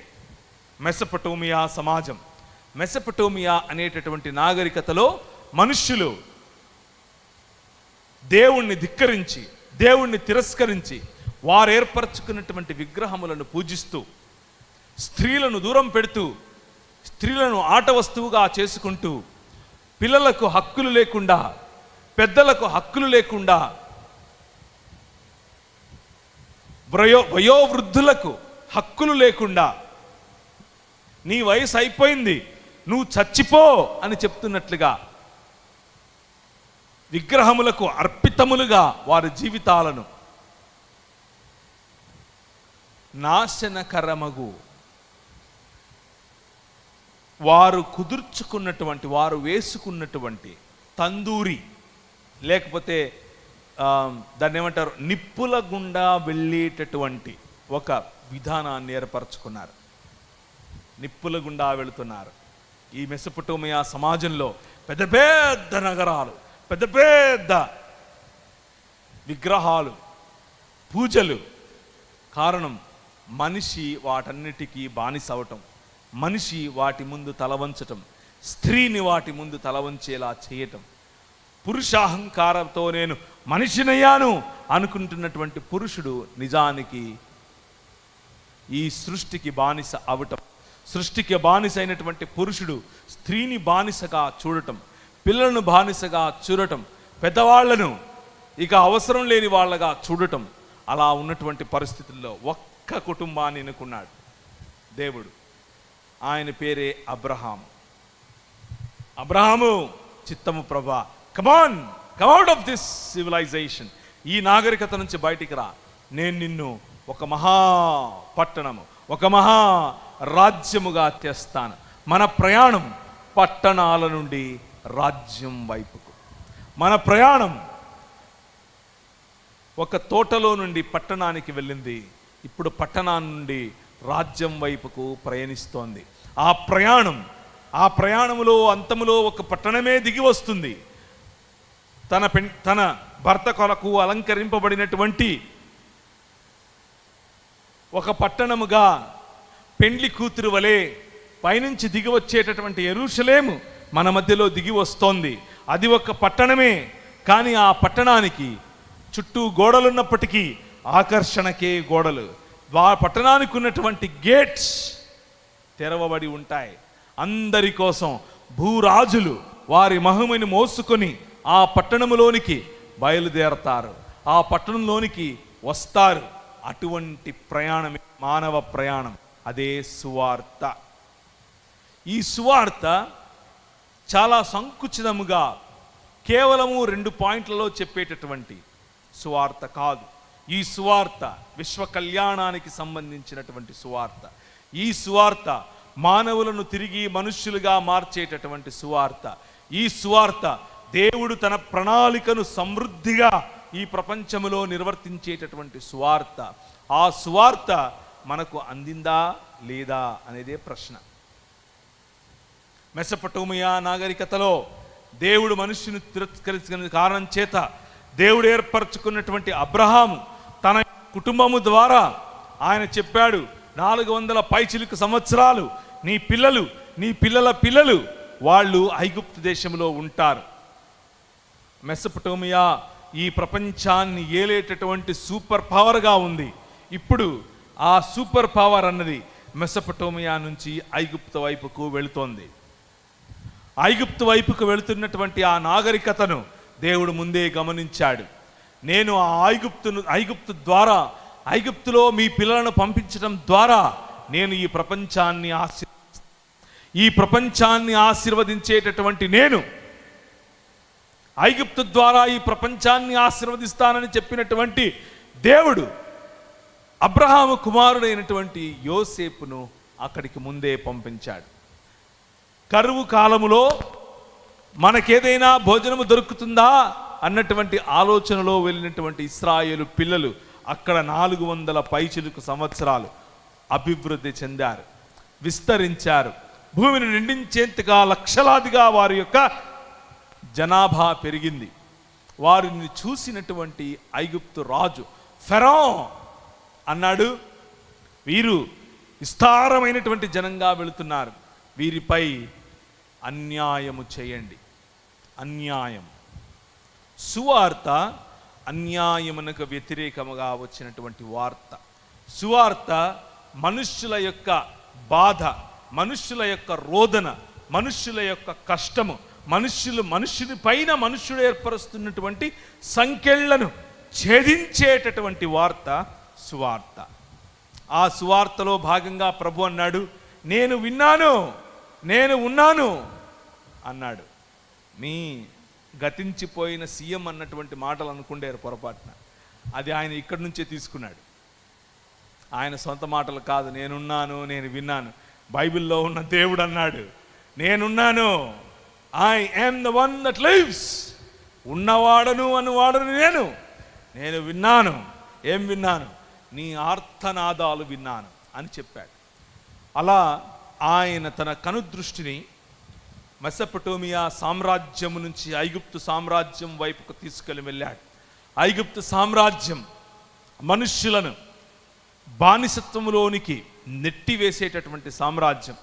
మెసపటోమియా సమాజం, మెసపటోమియా అనేటటువంటి నాగరికతలో మనుష్యులు దేవుణ్ణి ధిక్కరించి, దేవుణ్ణి తిరస్కరించి వారు ఏర్పరచుకున్నటువంటి విగ్రహములను పూజిస్తూ స్త్రీలను దూరం పెడుతూ, స్త్రీలను ఆట వస్తువుగా చేసుకుంటూ, పిల్లలకు హక్కులు లేకుండా, పెద్దలకు హక్కులు లేకుండా, వయోవృద్ధులకు హక్కులు లేకుండా, నీ వయసు అయిపోయింది, నువ్వు చచ్చిపో అని చెప్తున్నట్లుగా విగ్రహములకు అర్పితములుగా వారి జీవితాలను నాశనకరమగు వారు కుదుర్చుకున్నటువంటి, వారు వేసుకున్నటువంటి తందూరి, లేకపోతే దాన్ని ఏమంటారు, నిప్పుల గుండా వెళ్ళేటటువంటి ఒక విధానాన్ని ఏర్పరచుకున్నారు. నిప్పుల గుండా వెళుతున్నారు. ఈ మెసొపొటేమియా సమాజంలో పెద్ద పెద్ద నగరాలు, పెద్ద పెద్ద విగ్రహాలు, పూజలు. కారణం మనిషి వాటన్నిటికీ బానిస అవటం, మనిషి వాటి ముందు తలవంచటం, స్త్రీని వాటి ముందు తలవంచేలా చేయటం. పురుషాహంకారంతో నేను మనిషినయ్యాను అనుకుంటున్నటువంటి పురుషుడు నిజానికి ఈ సృష్టికి బానిస అవటం. సృష్టికి బానిస అయినటువంటి పురుషుడు స్త్రీని బానిసగా చూడటం, పిల్లలను బానిసగా చూడటం, పెద్దవాళ్లను ఇక అవసరం లేని వాళ్ళగా చూడటం. అలా ఉన్నటువంటి పరిస్థితుల్లో ఒక్క కుటుంబాన్ని ఎన్నుకున్నాడు దేవుడు. ఆయన పేరే అబ్రహాము. అబ్రహాము, చిత్తము ప్రభా, come on, come out of this civilization, ఈ నాగరికత నుంచి బయటికి రా. నేను నిన్ను ఒక మహా పట్టణము, ఒక మహా రాజ్యముగా తెస్తాను. మన ప్రయాణం పట్టణాల నుండి రాజ్యం వైపుకు. మన ప్రయాణం ఒక తోటలో నుండి పట్టణానికి వెళ్ళింది, ఇప్పుడు పట్టణాన్ని నుండి రాజ్యం వైపుకు ప్రయాణిస్తోంది. ఆ ప్రయాణములో అంతములో ఒక పట్టణమే దిగి వస్తుంది. తన భర్త కొరకు అలంకరింపబడినటువంటి ఒక పట్టణముగా, పెండ్లి కూతురు వలె పైనుంచి దిగి వచ్చేటటువంటి యెరూషలేము మన మధ్యలో దిగి వస్తోంది. అది ఒక పట్టణమే, కానీ ఆ పట్టణానికి చుట్టూ గోడలున్నప్పటికీ ఆకర్షణకే గోడలు. పట్టణానికి ఉన్నటువంటి గేట్స్ తెరవబడి ఉంటాయి. అందరి కోసం భూరాజులు వారి మహిమని మోసుకొని ఆ పట్టణంలోనికి బయలుదేరతారు, ఆ పట్టణంలోనికి వస్తారు. అటువంటి ప్రయాణమే మానవ ప్రయాణం, అదే సువార్త. ఈ సువార్త చాలా సంకుచితముగా కేవలము 2 పాయింట్లలో చెప్పేటటువంటి సువార్త కాదు. ఈ సువార్త విశ్వ కళ్యాణానికి సంబంధించినటువంటి సువార్త. ఈ సువార్త మానవులను తిరిగి మనుష్యులుగా మార్చేటటువంటి సువార్త. ఈ సువార్త దేవుడు తన ప్రణాళికను సమృద్ధిగా ఈ ప్రపంచములో నిర్వర్తించేటటువంటి సువార్త. ఆ సువార్త మనకు అందిందా లేదా అనేదే ప్రశ్న. మెసొపొటేమియా నాగరికతలో దేవుడు మనుష్యుని తిరస్కరించిన కారణం చేత దేవుడు ఏర్పరచుకున్నటువంటి అబ్రహాము తన కుటుంబము ద్వారా ఆయన చెప్పాడు, 400 పైచిలుకు సంవత్సరాలు నీ పిల్లలు, నీ పిల్లల పిల్లలు వాళ్ళు ఐగుప్తు దేశంలో ఉంటారు. మెసొపొటేమియా ఈ ప్రపంచాన్ని ఏలేటటువంటి సూపర్ పవర్గా ఉంది. ఇప్పుడు ఆ సూపర్ పవర్ అన్నది మెసొపొటేమియా నుంచి ఐగుప్తు వైపుకు వెళుతోంది. ఐగుప్తు వైపుకు వెళుతున్నటువంటి ఆ నాగరికతను దేవుడు ముందే గమనించాడు. నేను ఆ ఐగుప్తులో మీ పిల్లలను పంపించడం ద్వారా నేను ఈ ప్రపంచాన్ని ఆశీర్వదించేటటువంటి నేను ఐగుప్తు ద్వారా ఈ ప్రపంచాన్ని ఆశీర్వదిస్తానని చెప్పినటువంటి దేవుడు అబ్రహాము కుమారుడైనటువంటి యోసేపును అక్కడికి ముందే పంపించాడు. కరువు కాలములో మనకేదైనా భోజనము దొరుకుతుందా అన్నటువంటి ఆలోచనలో వెళ్ళినటువంటి ఇశ్రాయేలు పిల్లలు అక్కడ 400 పైచిలుకు సంవత్సరాలు అభివృద్ధి చెందారు, విస్తరించారు. భూమిని నిండించేంతగా లక్షలాదిగా వారి యొక్క జనాభా పెరిగింది. వారిని చూసినటువంటి ఐగుప్తు రాజు ఫెరో అన్నాడు, వీరు విస్తారమైనటువంటి జనంగా వెళుతున్నారు, వీరిపై అన్యాయము చేయండి. అన్యాయం. సువార్త అన్యాయమునకు వ్యతిరేకముగా వచ్చినటువంటి వార్త. సువార్త మనుష్యుల యొక్క బాధ, మనుష్యుల యొక్క రోదన, మనుష్యుల యొక్క కష్టము, మనుష్యుని పైన మనుష్యుడు ఏర్పరుస్తున్నటువంటి సంకెళ్లను ఛేదించేటటువంటి వార్త సువార్త. ఆ సువార్తలో భాగంగా ప్రభు అన్నాడు, నేను విన్నాను, నేను ఉన్నాను అన్నాడు. మీ గతించిపోయిన సీఎం అన్నటువంటి మాటలు అనుకుండారు పొరపాటున. అది ఆయన ఇక్కడి నుంచే తీసుకున్నాడు. ఆయన సొంత మాటలు కాదు. నేనున్నాను, నేను విన్నాను. బైబిల్లో ఉన్న దేవుడు అన్నాడు, నేనున్నాను, I am the one that lives. ఉన్నవాడను అనువాడను నేను విన్నాను. ఏం విన్నాను? నీ ఆర్తనాదాలు విన్నాను అని చెప్పాడు. అలా ఆయన తన కనుదృష్టిని మెసొపొటేమియా సామ్రాజ్యము నుంచి ఐగుప్తు సామ్రాజ్యం వైపుకు తీసుకెళ్ళి వెళ్ళాడు. ఐగుప్తు సామ్రాజ్యం మనుష్యులను బానిసత్వంలోనికి నెట్టివేసేటటువంటి సామ్రాజ్యం,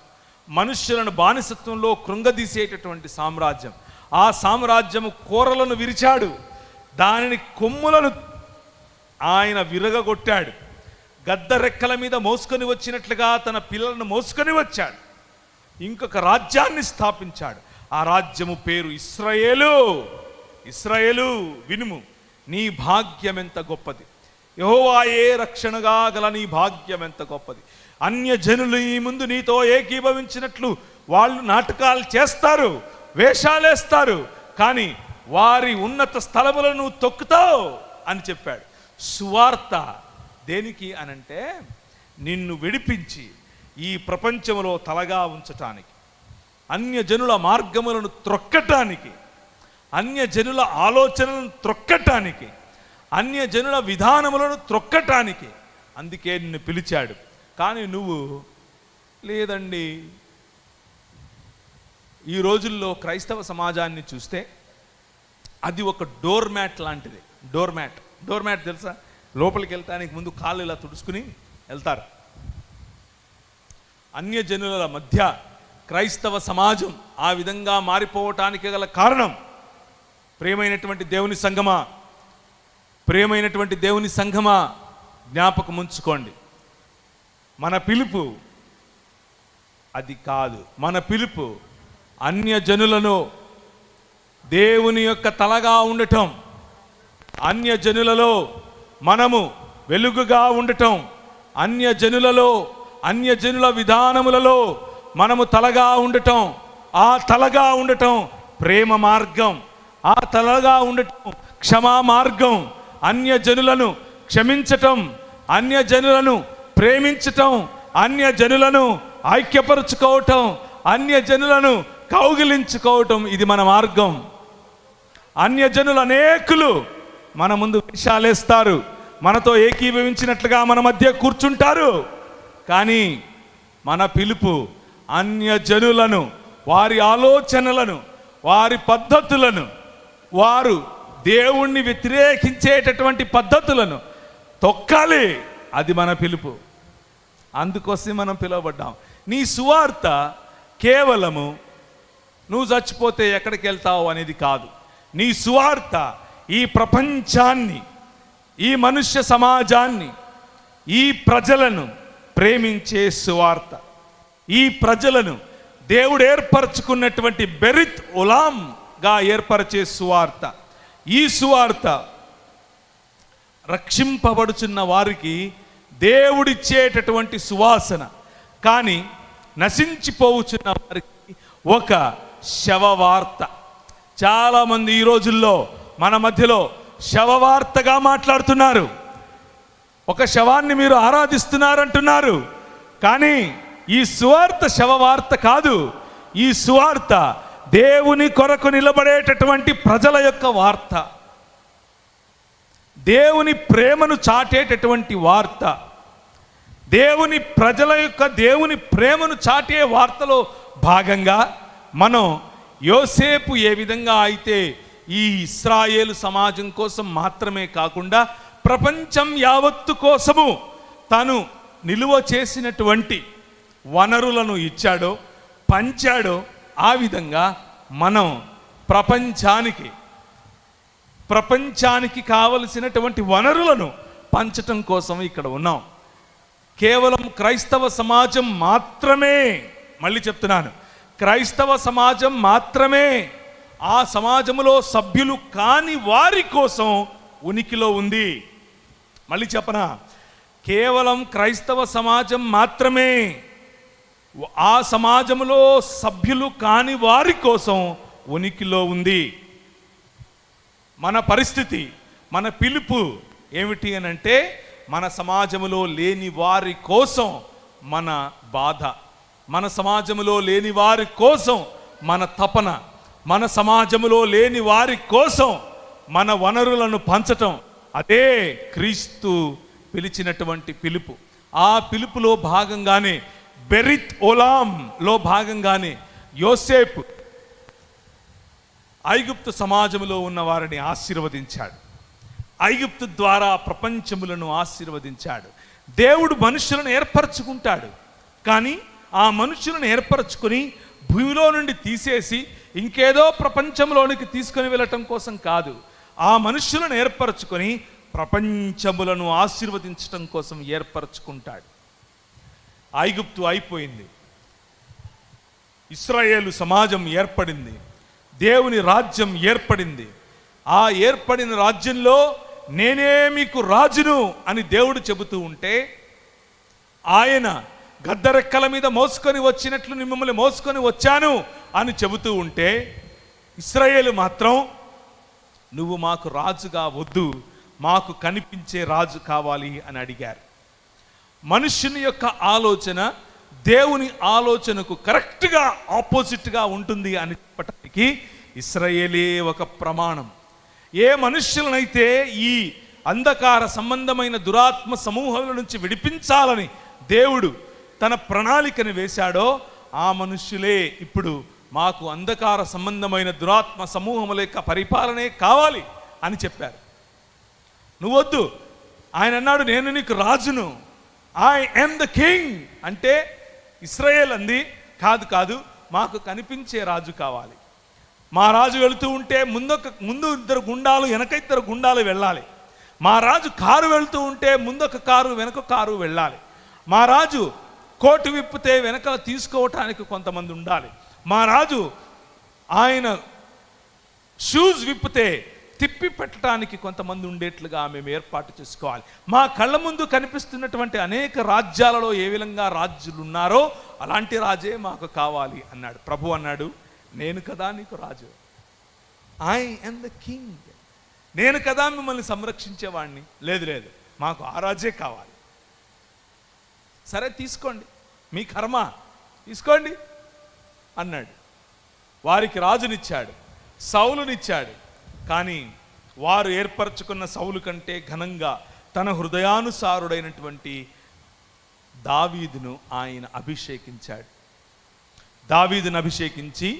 మనుష్యులను బానిసత్వంలో కృంగదీసేటటువంటి సామ్రాజ్యం. ఆ సామ్రాజ్యము కూరలను విరిచాడు, దానిని కొమ్ములను ఆయన విరగగొట్టాడు. గద్ద రెక్కల మీద మోసుకొని వచ్చినట్లుగా తన పిల్లలను మోసుకొని వచ్చాడు. ఇంకొక రాజ్యాన్ని స్థాపించాడు. ఆ రాజ్యము పేరు ఇశ్రాయేలు. ఇశ్రాయేలు, వినుము, నీ భాగ్యం ఎంత గొప్పది. యెహోవాయే రక్షణగా గల నీ భాగ్యం ఎంత గొప్పది. అన్యజనులు ఈ ముందు నీతో ఏకీభవించినట్లు వాళ్ళు నాటకాలు చేస్తారు, వేషాలేస్తారు, కానీ వారి ఉన్నత స్థలములను తొక్కుతావు అని చెప్పాడు. సువార్త దేనికి అనంటే, నిన్ను విడిపించి ఈ ప్రపంచంలో తలగా ఉంచటానికి, అన్యజనుల మార్గములను త్రొక్కటానికి, అన్యజనుల ఆలోచనలను త్రొక్కటానికి, అన్యజనుల విధానములను త్రొక్కటానికి. అందుకే నిన్ను పిలిచాడు. కానీ నువ్వు లేదండి. ఈ రోజుల్లో క్రైస్తవ సమాజాన్ని చూస్తే అది ఒక డోర్ మ్యాట్ లాంటిది. డోర్ మ్యాట్ తెలుసా? లోపలికి వెళ్తానికి ముందు కాళ్ళు ఇలా తుడుచుకుని వెళ్తారు. అన్యజనుల మధ్య క్రైస్తవ సమాజం ఆ విధంగా మారిపోవటానికి గల కారణం, ప్రియమైనటువంటి దేవుని సంఘమా జ్ఞాపకం ఉంచుకోండి, మన పిలుపు అది కాదు. మన పిలుపు అన్యజనులను దేవుని యొక్క తలగా ఉండటం, అన్యజనులలో మనము వెలుగుగా ఉండటం, అన్యజనుల విధానములలో మనము తలగా ఉండటం. ఆ తలగా ఉండటం ప్రేమ మార్గం, ఆ తలగా ఉండటం క్షమా మార్గం. అన్యజనులను క్షమించటం, అన్యజనులను ప్రేమించటం, అన్యజనులను ఐక్యపరుచుకోవటం, అన్యజనులను కౌగిలించుకోవటం, ఇది మన మార్గం. అన్యజనులు అనేకులు మన ముందు వేషాలేస్తారు, మనతో ఏకీభవించినట్లుగా మన మధ్య కూర్చుంటారు. కానీ మన పిలుపు అన్యజనులను, వారి ఆలోచనలను, వారి పద్ధతులను, వారు దేవుణ్ణి వ్యతిరేకించేటటువంటి పద్ధతులను తొక్కాలి. అది మన పిలుపు. అందుకోసం మనం పిలువబడ్డాం. నీ సువార్త కేవలము నువ్వు చచ్చిపోతే ఎక్కడికి వెళ్తావు అనేది కాదు. నీ సువార్త ఈ ప్రపంచాన్ని, ఈ మనుష్య సమాజాన్ని, ఈ ప్రజలను ప్రేమించే సువార్త. ఈ ప్రజలను దేవుడు ఏర్పరచుకున్నటువంటి బెరిత్ ఉలాంగా ఏర్పరిచే సువార్త. ఈ సువార్త రక్షింపబడుచున్న వారికి దేవుడిచ్చేటటువంటి సువాసన. కానీ నశించిపోవచ్చున్న వారికి ఒక శవవార్త. చాలామంది ఈ రోజుల్లో మన మధ్యలో శవవార్తగా మాట్లాడుతున్నారు. ఒక శవాన్ని మీరు ఆరాధిస్తున్నారంటున్నారు. కానీ ఈ సువార్త శవవార్త కాదు. ఈ సువార్త దేవుని కొరకు నిలబడేటటువంటి ప్రజల యొక్క వార్త, దేవుని ప్రేమను చాటేటటువంటి వార్త, దేవుని ప్రజల యొక్క దేవుని ప్రేమను చాటే వార్తలో భాగంగా మనం యోసేపు ఏ విధంగా అయితే ఈ ఇశ్రాయేలు సమాజం కోసం మాత్రమే కాకుండా ప్రపంచం యావత్తు కోసము తను నిలువ చేసినటువంటి వనరులను ఇచ్చాడో, పంచాడో, ఆ విధంగా మనం ప్రపంచానికి కావలసినటువంటి వనరులను పంచటం కోసం ఇక్కడ ఉన్నాం. కేవలం క్రైస్తవ సమాజం మాత్రమే, మళ్ళీ చెప్తున్నాను, క్రైస్తవ సమాజం మాత్రమే ఆ సమాజంలో సభ్యులు కాని వారి కోసం ఉనికిలో ఉంది. మళ్ళీ చెప్పనా, కేవలం క్రైస్తవ సమాజం మాత్రమే ఆ సమాజంలో సభ్యులు కాని వారి కోసం ఉనికిలో ఉంది. మన పరిస్థితి, మన పిలుపు ఏమిటి అని అంటే, మన సమాజంలో లేని వారి కోసం మన బాధ, మన సమాజంలో లేని వారి కోసం మన తపన, మన సమాజంలో లేని వారి కోసం మన వనరులను పంచటం, అదే క్రీస్తు పిలిచినటువంటి పిలుపు. ఆ పిలుపులో భాగంగానే బెరిత్ ఓలాంలో భాగంగానే యోసేపు ఐగుప్తు సమాజంలో ఉన్న వారిని ఆశీర్వదించాడు. ఐగుప్తు ద్వారా ప్రపంచములను ఆశీర్వదించాడు. దేవుడు మనుషులను ఏర్పరచుకుంటాడు, కానీ ఆ మనుషులను ఏర్పరచుకొని భూమిలో నుండి తీసేసి ఇంకేదో ప్రపంచంలోనికి తీసుకొని వెళ్ళటం కోసం కాదు. ఆ మనుషులను ఏర్పరచుకొని ప్రపంచములను ఆశీర్వదించటం కోసం ఏర్పరచుకుంటాడు. ఐగుప్తు అయిపోయింది, ఇశ్రాయేలు సమాజం ఏర్పడింది, దేవుని రాజ్యం ఏర్పడింది. ఆ ఏర్పడిన రాజ్యంలో నేనే మీకు రాజును అని దేవుడు చెబుతూ ఉంటే, ఆయన గద్దరెక్కల మీద మోసుకొని వచ్చినట్లు మిమ్మల్ని మోసుకొని వచ్చాను అని చెబుతూ ఉంటే, ఇశ్రాయేలు మాత్రం నువ్వు మాకు రాజుగా వద్దు, మాకు కనిపించే రాజు కావాలి అని అడిగారు. మనుష్యుని యొక్క ఆలోచన దేవుని ఆలోచనకు కరెక్ట్గా ఆపోజిట్గా ఉంటుంది అని చెప్పటానికి ఇశ్రాయేలే ఒక ప్రమాణం. ఏ మనుష్యులనైతే ఈ అంధకార సంబంధమైన దురాత్మ సమూహాల నుంచి విడిపించాలని దేవుడు తన ప్రణాళికను వేశాడో, ఆ మనుష్యులే ఇప్పుడు మాకు అంధకార సంబంధమైన దురాత్మ సమూహముల యొక్క పరిపాలనే కావాలి అని చెప్పారు. నువ్వొద్దు, ఆయన అన్నాడు నేను నీకు రాజును, ఐ యామ్ ద కింగ్ అంటే ఇశ్రాయేల్ అంది కాదు కాదు, మాకు కనిపించే రాజు కావాలి. మా రాజు వెళుతూ ఉంటే ముందు ఇద్దరు గుండాలు వెనక ఇద్దరు గుండాలు వెళ్ళాలి. మా రాజు కారు వెళుతూ ఉంటే ముందొక కారు వెనక కారు వెళ్ళాలి. మా రాజు కోటు విప్పితే వెనక తీసుకోవటానికి కొంతమంది ఉండాలి. మా రాజు ఆయన షూస్ విప్పితే తిప్పి పెట్టడానికి కొంతమంది ఉండేట్లుగా మేము ఏర్పాటు చేసుకోవాలి. మా కళ్ళ ముందు కనిపిస్తున్నటువంటి అనేక రాజ్యాలలో ఏ విధంగా రాజులు ఉన్నారో అలాంటి రాజే మాకు కావాలి అన్నాడు. ప్రభు అన్నాడు నేను కదా నీకు రాజు, ఐ యామ్ ద కింగ్, నేను కదా మిమ్మల్ని సంరక్షించేవాడిని. లేదు లేదు, మాకు ఆ రాజే కావాలి. సరే తీసుకోండి, మీ కర్మ తీసుకోండి అన్నాడు. వారికి రాజునిచ్చాడు, సౌలునిచ్చాడు. కానీ వారు ఏర్పరచుకున్న సౌలు కంటే ఘనంగా తన హృదయానుసారుడైనటువంటి దావీదును ఆయన అభిషేకించాడు. దావీదును అభిషేకించి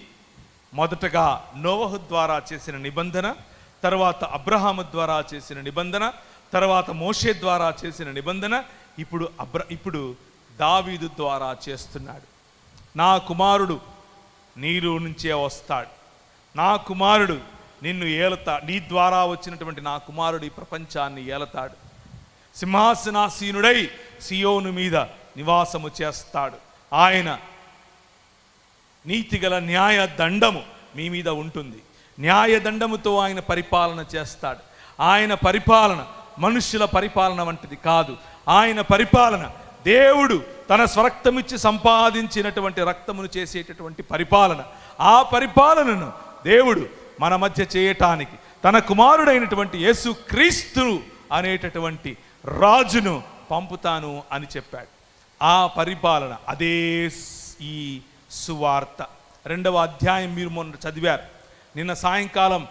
మొదటగా నోవహు ద్వారా చేసిన నిబంధన, తర్వాత అబ్రహాము ద్వారా చేసిన నిబంధన, తర్వాత మోషే ద్వారా చేసిన నిబంధన, ఇప్పుడు దావీదు ద్వారా చేస్తున్నాడు. నా కుమారుడు నీరు నుంచే వస్తాడు, నా కుమారుడు నిన్ను ఏలతాడు, నీ ద్వారా వచ్చినటువంటి నా కుమారుడు ఈ ప్రపంచాన్ని ఏలతాడు, సింహాసనాసీనుడై సియోను మీద నివాసము చేస్తాడు, ఆయన నీతిగల న్యాయ దండము మీ మీద ఉంటుంది, న్యాయదండముతో ఆయన పరిపాలన చేస్తాడు. ఆయన పరిపాలన మనుష్యుల పరిపాలన వంటిది కాదు. ఆయన పరిపాలన దేవుడు తన స్వరక్తమిచ్చి సంపాదించినటువంటి రక్తమును చేసేటటువంటి పరిపాలన. ఆ పరిపాలనను దేవుడు మన మధ్య చేయటానికి తన కుమారుడైనటువంటి యేసు క్రీస్తు అనేటటువంటి రాజును పంపుతాను అని చెప్పాడు. ఆ పరిపాలన అదే ఈ సువార్త. 2వ అధ్యాయం మీరు మొన్న చదివారు, నిన్న సాయంకాలం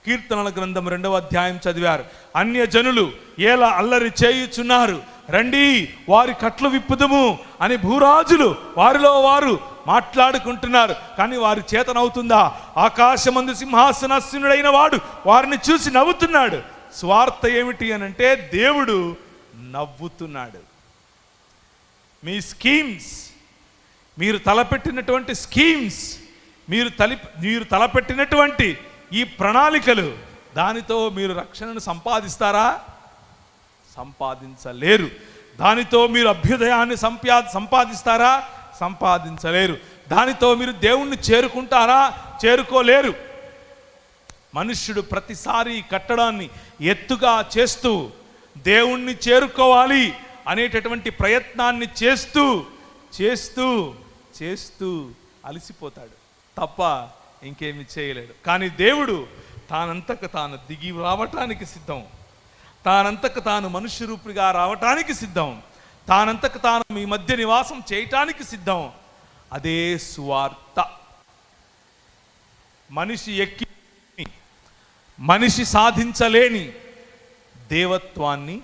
కీర్తనల గ్రంథం 2వ అధ్యాయం చదివారు. అన్యజనులు ఎలా అల్లరి చేయుచున్నారు, రండి వారి కట్లు విప్పుదుము అని భూరాజులు వారిలో వారు మాట్లాడుకుంటున్నారు. కానీ వారి చేతనవుతుందా? ఆకాశమందు సింహాసనాసీనుడైన వాడు వారిని చూసి నవ్వుతున్నాడు. స్వార్థ ఏమిటి అనంటే దేవుడు నవ్వుతున్నాడు. మీ స్కీమ్స్, మీరు తలపెట్టినటువంటి స్కీమ్స్, మీరు తలపెట్టినటువంటి ఈ ప్రణాళికలు, దానితో మీరు రక్షణను సంపాదిస్తారా? సంపాదించలేరు. దానితో మీరు అభ్యుదయాన్ని సంపాదిస్తారా? సంపాదించలేరు. దానితో మీరు దేవుణ్ణి చేరుకుంటారా? చేరుకోలేరు. మనుష్యుడు ప్రతిసారి కట్టడాన్ని ఎత్తుగా చేస్తూ దేవుణ్ణి చేరుకోవాలి అనేటటువంటి ప్రయత్నాన్ని చేస్తూ చేస్తూ చేస్తూ అలసిపోతాడు తప్ప ఇంకేమి చేయలేడు. కానీ దేవుడు తానంతకు తాను దిగి రావటానికి సిద్ధం, తానంతకు తాను మనుష్య రూపిగా రావటానికి సిద్ధం, తానంతకు తాను మీ మధ్య నివాసం చేయటానికి సిద్ధం. అదే సువార్త. మనిషి సాధించలేని దేవత్వాన్ని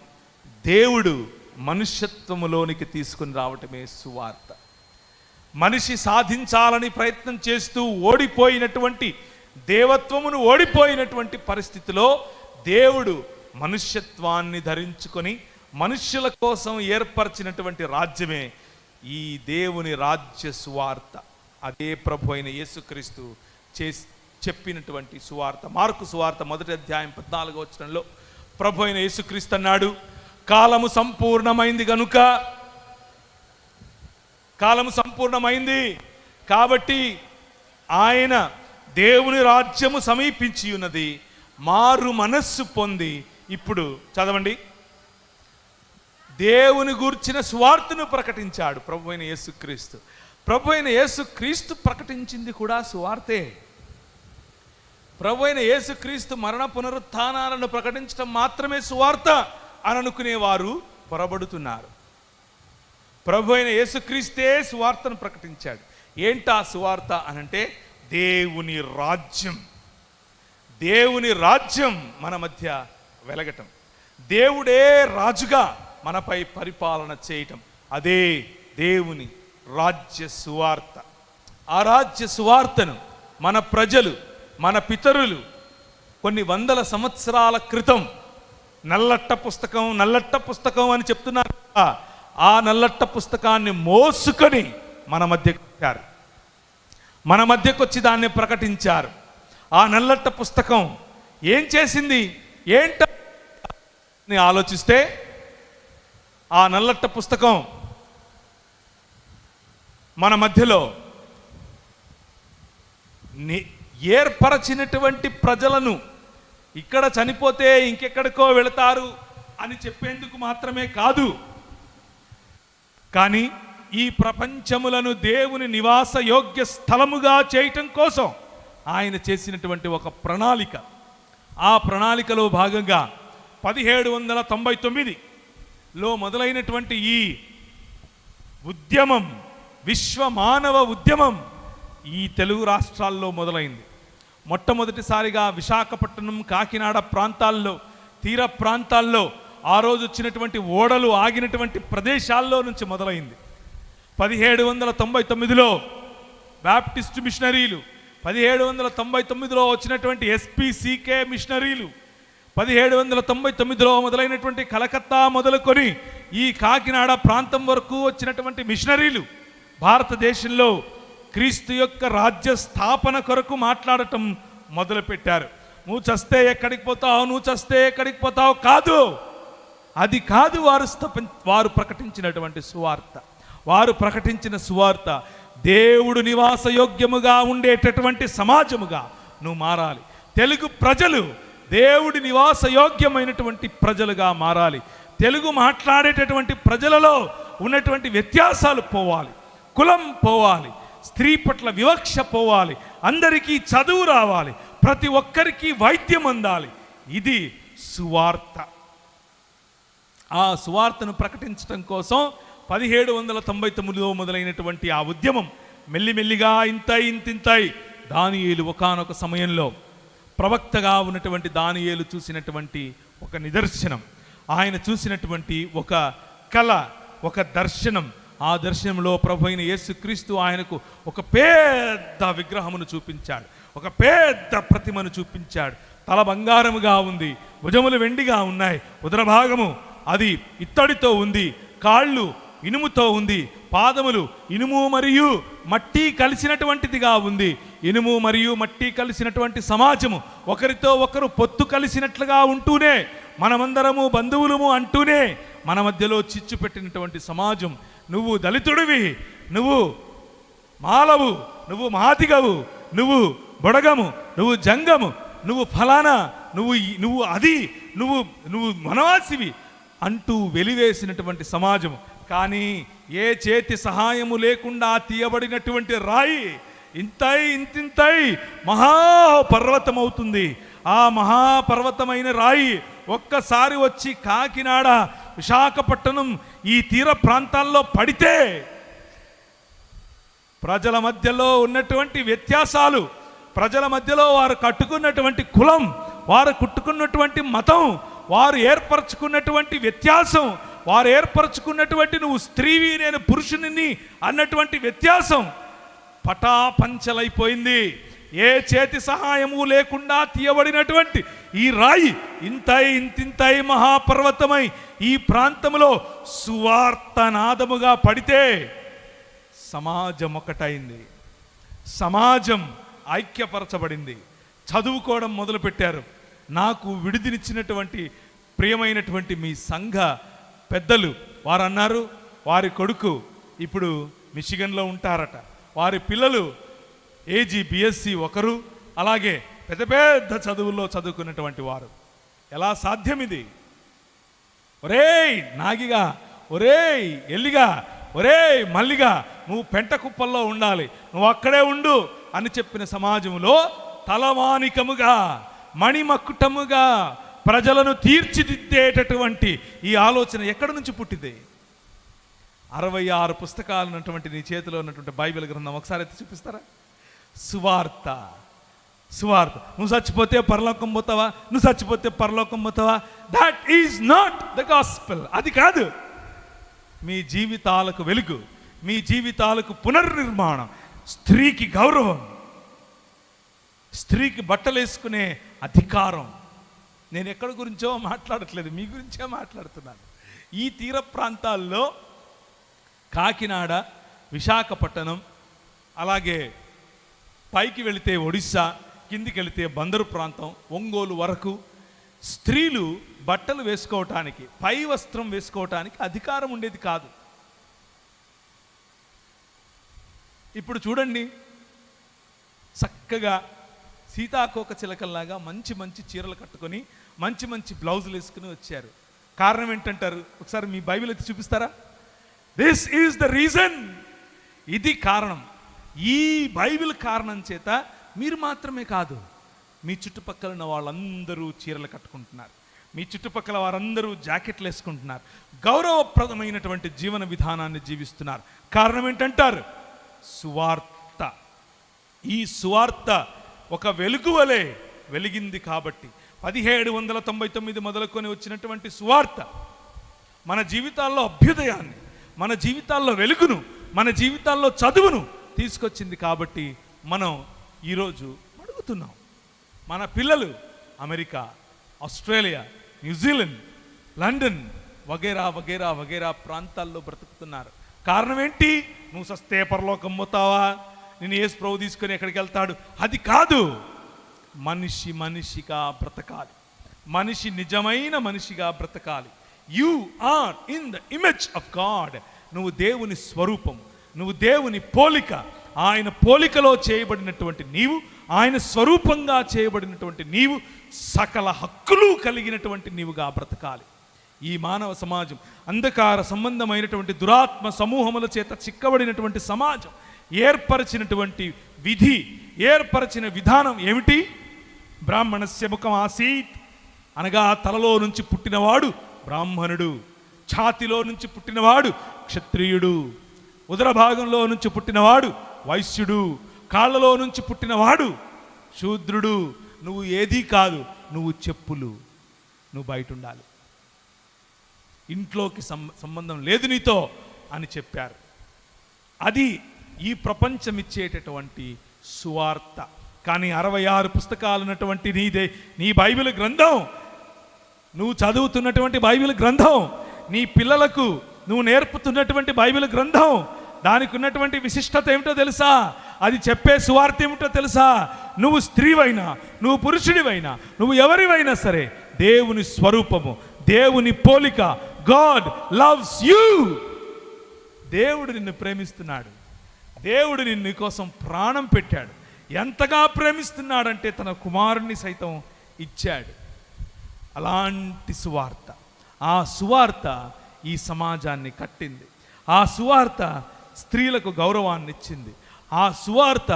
దేవుడు మనుష్యత్వములోనికి తీసుకుని రావటమే సువార్త. మనిషి సాధించాలని ప్రయత్నం చేస్తూ ఓడిపోయినటువంటి దేవత్వమును ఓడిపోయినటువంటి పరిస్థితిలో దేవుడు మనుష్యత్వాన్ని ధరించుకొని మనుష్యుల కోసం ఏర్పరిచినటువంటి రాజ్యమే ఈ దేవుని రాజ్య సువార్త. అదే ప్రభు అయిన యేసుక్రీస్తు చెప్పినటువంటి సువార్త. మార్కు సువార్త 1వ అధ్యాయం 14వ వచనంలో ప్రభు అయిన యేసుక్రీస్తు అన్నాడు, కాలము సంపూర్ణమైంది గనుక, కాలము సంపూర్ణమైంది కాబట్టి ఆయన దేవుని రాజ్యము సమీపించి ఉన్నది, మారు మనస్సు పొంది. ఇప్పుడు చదవండి. దేవుని గూర్చిన సువార్తను ప్రకటించాడు ప్రభు అయిన యేసుక్రీస్తు. ప్రభు అయిన యేసుక్రీస్తు ప్రకటించింది కూడా సువార్తే. ప్రభు అయిన యేసుక్రీస్తు మరణ పునరుత్థానాలను ప్రకటించడం మాత్రమే సువార్త అని అనుకునేవారు పొరబడుతున్నారు. ప్రభు అయిన యేసుక్రీస్తే సువార్తను ప్రకటించాడు. ఏంటా సువార్త అనంటే దేవుని రాజ్యం. దేవుని రాజ్యం మన మధ్య వెలగటం, దేవుడే రాజుగా మనపై పరిపాలన చేయటం, అదే దేవుని రాజ్య సువార్త. ఆ రాజ్య సువార్తను మన ప్రజలు, మన పితరులు కొన్ని వందల సంవత్సరాల క్రితం నల్లట్ట పుస్తకం అని చెప్తున్నారు. ఆ నల్లట్ట పుస్తకాన్ని మోసుకొని మన మధ్యకు వచ్చారు, మన మధ్యకు వచ్చి దాన్ని ప్రకటించారు. ఆ నల్లట్ట పుస్తకం ఏం చేసింది ఏంటని ఆలోచిస్తే, ఆ నల్లట్ట పుస్తకం మన మధ్యలో ఏర్పరచినటువంటి ప్రజలను ఇక్కడ చనిపోతే ఇంకెక్కడికో వెళతారు అని చెప్పేందుకు మాత్రమే కాదు, కానీ ఈ ప్రపంచములను దేవుని నివాస యోగ్య స్థలముగా చేయటం కోసం ఆయన చేసినటువంటి ఒక ప్రణాళిక. ఆ ప్రణాళికలో భాగంగా 1799లో మొదలైనటువంటి ఈ ఉద్యమం, విశ్వ మానవ ఉద్యమం ఈ తెలుగు రాష్ట్రాల్లో మొదలైంది. మొట్టమొదటిసారిగా విశాఖపట్నం, కాకినాడ ప్రాంతాల్లో, తీర ప్రాంతాల్లో ఆ రోజు వచ్చినటువంటి ఓడలు ఆగినటువంటి ప్రదేశాల్లో నుంచి మొదలైంది. 1799లో బ్యాప్టిస్ట్ మిషనరీలు, 1799లో వచ్చినటువంటి SPCK మిషనరీలు, 1799లో మొదలైనటువంటి కలకత్తా మొదలుకొని ఈ కాకినాడ ప్రాంతం వరకు వచ్చినటువంటి మిషనరీలు భారతదేశంలో క్రీస్తు యొక్క రాజ్య స్థాపన కొరకు మాట్లాడటం మొదలుపెట్టారు. నువ్వు చస్తే ఎక్కడికి పోతావు, నువ్వు చస్తే ఎక్కడికి పోతావు కాదు, అది కాదు వారు ప్రకటించినటువంటి సువార్త. వారు ప్రకటించిన సువార్త దేవుడు నివాసయోగ్యముగా ఉండేటటువంటి సమాజముగా నువ్వు మారాలి. తెలుగు ప్రజలు దేవుడి నివాసయోగ్యమైనటువంటి ప్రజలుగా మారాలి. తెలుగు మాట్లాడేటటువంటి ప్రజలలో ఉన్నటువంటి వ్యత్యాసాలు పోవాలి, కులం పోవాలి, స్త్రీ పట్ల వివక్ష పోవాలి, అందరికీ చదువు రావాలి, ప్రతి ఒక్కరికి వైద్యం అందాలి. ఇది సువార్త. ఆ సువార్తను ప్రకటించడం కోసం 1799లో మొదలైనటువంటి ఆ ఉద్యమం మెల్లిమెల్లిగా ఇంతింతాయి. దానియేలు ఒకానొక సమయంలో ప్రవక్తగా ఉన్నటువంటి దానియేలు చూసినటువంటి ఒక నిదర్శనం, ఆయన చూసినటువంటి ఒక కళ, ఒక దర్శనం. ఆ దర్శనంలో ప్రభు అయిన యేసుక్రీస్తు ఆయనకు ఒక పెద్ద విగ్రహమును చూపించాడు, ఒక పెద్ద ప్రతిమను చూపించాడు. తల బంగారముగా ఉంది, భుజములు వెండిగా ఉన్నాయి, ఉదర భాగము అది ఇత్తడితో ఉంది, కాళ్ళు ఇనుముతో ఉంది, పాదములు ఇనుము మరియు మట్టి కలిసినటువంటిదిగా ఉంది. ఇనుము మరియు మట్టి కలిసినటువంటి సమాజము ఒకరితో ఒకరు పొత్తు కలిసినట్లుగా ఉంటూనే, మనమందరము బంధువులము అంటూనే మన మధ్యలో చిచ్చు పెట్టినటువంటి సమాజం. నువ్వు దళితుడివి, నువ్వు మాలవు, నువ్వు మాదిగవు, నువ్వు బొడగము, నువ్వు జంగము, నువ్వు ఫలానా, నువ్వు అది, నువ్వు వనవాసివి అంటూ వెలివేసినటువంటి సమాజం. కానీ ఏ చేతి సహాయము లేకుండా తీయబడినటువంటి రాయి ఇంతింతై మహాపర్వతం అవుతుంది. ఆ మహాపర్వతమైన రాయి ఒక్కసారి వచ్చి కాకినాడ, విశాఖపట్నం ఈ తీర ప్రాంతాల్లో పడితే ప్రజల మధ్యలో ఉన్నటువంటి వ్యత్యాసాలు, ప్రజల మధ్యలో వారు కట్టుకున్నటువంటి కులం, వారు కుట్టుకున్నటువంటి మతం, వారు ఏర్పరచుకున్నటువంటి వ్యత్యాసం, వారు ఏర్పరచుకున్నటువంటి నువ్వు స్త్రీవి నేను పురుషుని అన్నటువంటి వ్యత్యాసం పటాపంచలైపోయింది. ఏ చేతి సహాయము లేకుండా తీయబడినటువంటి ఈ రాయి ఇంతింతై మహాపర్వతమై ఈ ప్రాంతంలో సువార్తనాదముగా పడితే సమాజం ఒకటైంది, సమాజం ఐక్యపరచబడింది, చదువుకోవడం మొదలుపెట్టారు. నాకు విడుదలనిచ్చినటువంటి ప్రియమైనటువంటి మీ సంఘ పెద్దలు వారు అన్నారు, వారి కొడుకు ఇప్పుడు మిషిగన్లో ఉంటారట, వారి పిల్లలు ఏజీ బిఎస్సి ఒకరు, అలాగే పెద్ద పెద్ద చదువుల్లో చదువుకున్నటువంటి వారు. ఎలా సాధ్యం ఇది? ఒరేయ్ నాగిగా, ఒరేయ్ ఎల్లిగా, ఒరేయ్ మల్లిగా, నువ్వు పెంట కుప్పల్లో ఉండాలి, నువ్వు అక్కడే ఉండు అని చెప్పిన సమాజంలో తలమానికముగా, మణిమకుటముగా ప్రజలను తీర్చిదిద్దేటటువంటి ఈ ఆలోచన ఎక్కడి నుంచి పుట్టింది? 66 పుస్తకాలు ఉన్నటువంటి నీ చేతిలో ఉన్నటువంటి బైబిల్ గ్రంథం ఒకసారి ఎత్తి చూపిస్తారా? సువార్త. నువ్వు చచ్చిపోతే పరలోకం పోతావా, నువ్వు చచ్చిపోతే పరలోకం పోతావా? That is not the gospel. అది కాదు. మీ జీవితాలకు వెలుగు, మీ జీవితాలకు పునర్నిర్మాణం, స్త్రీకి గౌరవం, స్త్రీకి బట్టలు వేసుకునే అధికారం. నేను ఎక్కడి గురించో మాట్లాడట్లేదు, మీ గురించే మాట్లాడుతున్నాను. ఈ తీర ప్రాంతాల్లో కాకినాడ, విశాఖపట్నం, అలాగే పైకి వెళితే ఒడిస్సా, కిందికి వెళితే బందరు ప్రాంతం, ఒంగోలు వరకు స్త్రీలు బట్టలు వేసుకోవటానికి, పై వస్త్రం వేసుకోవటానికి అధికారం ఉండేది కాదు. ఇప్పుడు చూడండి, చక్కగా సీతాకోక చిలకల్లాగా మంచి మంచి చీరలు కట్టుకొని మంచి మంచి బ్లౌజులు వేసుకుని వచ్చారు. కారణం ఏంటంటారు? ఒకసారి మీ బైబిల్ ఎత్తి చూపిస్తారా? This is the reason. ఇది కారణం. ఈ బైబిల్ కారణం చేత మీరు మాత్రమే కాదు, మీ చుట్టుపక్కల ఉన్న వాళ్ళందరూ చీరలు కట్టుకుంటున్నారు, మీ చుట్టుపక్కల వారందరూ జాకెట్లు వేసుకుంటున్నారు, గౌరవప్రదమైనటువంటి జీవన విధానాన్ని జీవిస్తున్నారు. కారణం ఏంటంటారు? సువార్త. ఈ సువార్త ఒక వెలుగు వలె వెలిగింది కాబట్టి 1799 మొదలుకొని వచ్చినటువంటి సువార్త మన జీవితాల్లో అభ్యుదయాన్ని, మన జీవితాల్లో వెలుగును, మన జీవితాల్లో చదువును తీసుకొచ్చింది. కాబట్టి మనం ఈరోజు అడుగుతున్నాం, మన పిల్లలు అమెరికా, ఆస్ట్రేలియా, న్యూజిలాండ్, లండన్ వగైరా వగైరా వగైరా ప్రాంతాల్లో బ్రతుకుతున్నారు. కారణం ఏంటి? నువ్వు సస్తే పరలోకం పోతావా, నేను యేసు ప్రభు తీసుకొని ఎక్కడికి వెళ్తాడు, అది కాదు. మనిషి మనిషిగా బ్రతకాలి, మనిషి నిజమైన మనిషిగా బ్రతకాలి. You are in the image of God. నువ్వు దేవుని స్వరూపం, నువ్వు దేవుని పోలిక, ఆయన పోలికలో చేయబడినటువంటి నీవు, ఆయన స్వరూపంగా చేయబడినటువంటి నీవు, సకల హక్కులు కలిగినటువంటి నీవుగా బ్రతకాలి. ఈ మానవ సమాజం అంధకార సంబంధమైనటువంటి దురాత్మ సమూహముల చేత చిక్కబడినటువంటి సమాజం ఏర్పరిచినటువంటి విధి, ఏర్పరిచిన విధానం ఏమిటి? బ్రాహ్మణస్య ముఖం ఆసీత్, అనగా తలలో నుంచి పుట్టినవాడు బ్రాహ్మణుడు, ఛాతిలో నుంచి పుట్టినవాడు క్షత్రియుడు, ఉదర భాగంలో నుంచి పుట్టినవాడు వైశ్యుడు, కాళ్ళలో నుంచి పుట్టినవాడు శూద్రుడు. నువ్వు ఏదీ కాదు, నువ్వు చెప్పులు, నువ్వు బయట ఉండాలి, ఇంట్లోకి సంబంధం లేదు నీతో అని చెప్పారు. అది ఈ ప్రపంచం ఇచ్చేటటువంటి సువార్త. కానీ 66 పుస్తకాలు ఉన్నటువంటి నీ బైబిల్ గ్రంథం, నువ్వు చదువుతున్నటువంటి బైబిల్ గ్రంథం, నీ పిల్లలకు నువ్వు నేర్పుతున్నటువంటి బైబిల్ గ్రంథం, దానికి ఉన్నటువంటి విశిష్టత ఏమిటో తెలుసా? అది చెప్పే సువార్త ఏమిటో తెలుసా? నువ్వు స్త్రీవైనా, నువ్వు పురుషుడివైనా, నువ్వు ఎవరివైనా సరే దేవుని స్వరూపము, దేవుని పోలిక, గాడ్ లవ్స్ యూ. దేవుడు నిన్ను ప్రేమిస్తున్నాడు. దేవుడు నిన్ను కోసం ప్రాణం పెట్టాడు. ఎంతగా ప్రేమిస్తున్నాడంటే తన కుమారుణ్ణి సైతం ఇచ్చాడు. అలాంటి సువార్త, ఆ సువార్త ఈ సమాజాన్ని కట్టింది. ఆ సువార్త స్త్రీలకు గౌరవాన్ని ఇచ్చింది. ఆ సువార్త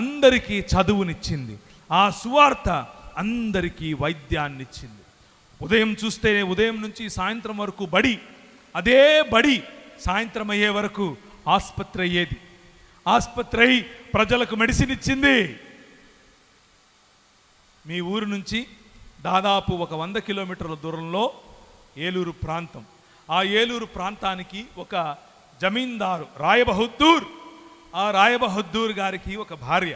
అందరికీ చదువునిచ్చింది. ఆ సువార్త అందరికీ వైద్యాన్ని ఇచ్చింది. ఉదయం చూస్తే ఉదయం నుంచి సాయంత్రం వరకు బడి, అదే బడి సాయంత్రం అయ్యే వరకు ఆసుపత్రి అయ్యేది. ఆసుపత్రి అయి ప్రజలకు మెడిసిన్ ఇచ్చింది. మీ ఊరు నుంచి దాదాపు 100 కిలోమీటర్ల దూరంలో ఏలూరు ప్రాంతం. ఆ ఏలూరు ప్రాంతానికి ఒక జమీందారు రాయబహద్దూర్, ఆ రాయబహద్దూర్ గారికి ఒక భార్య.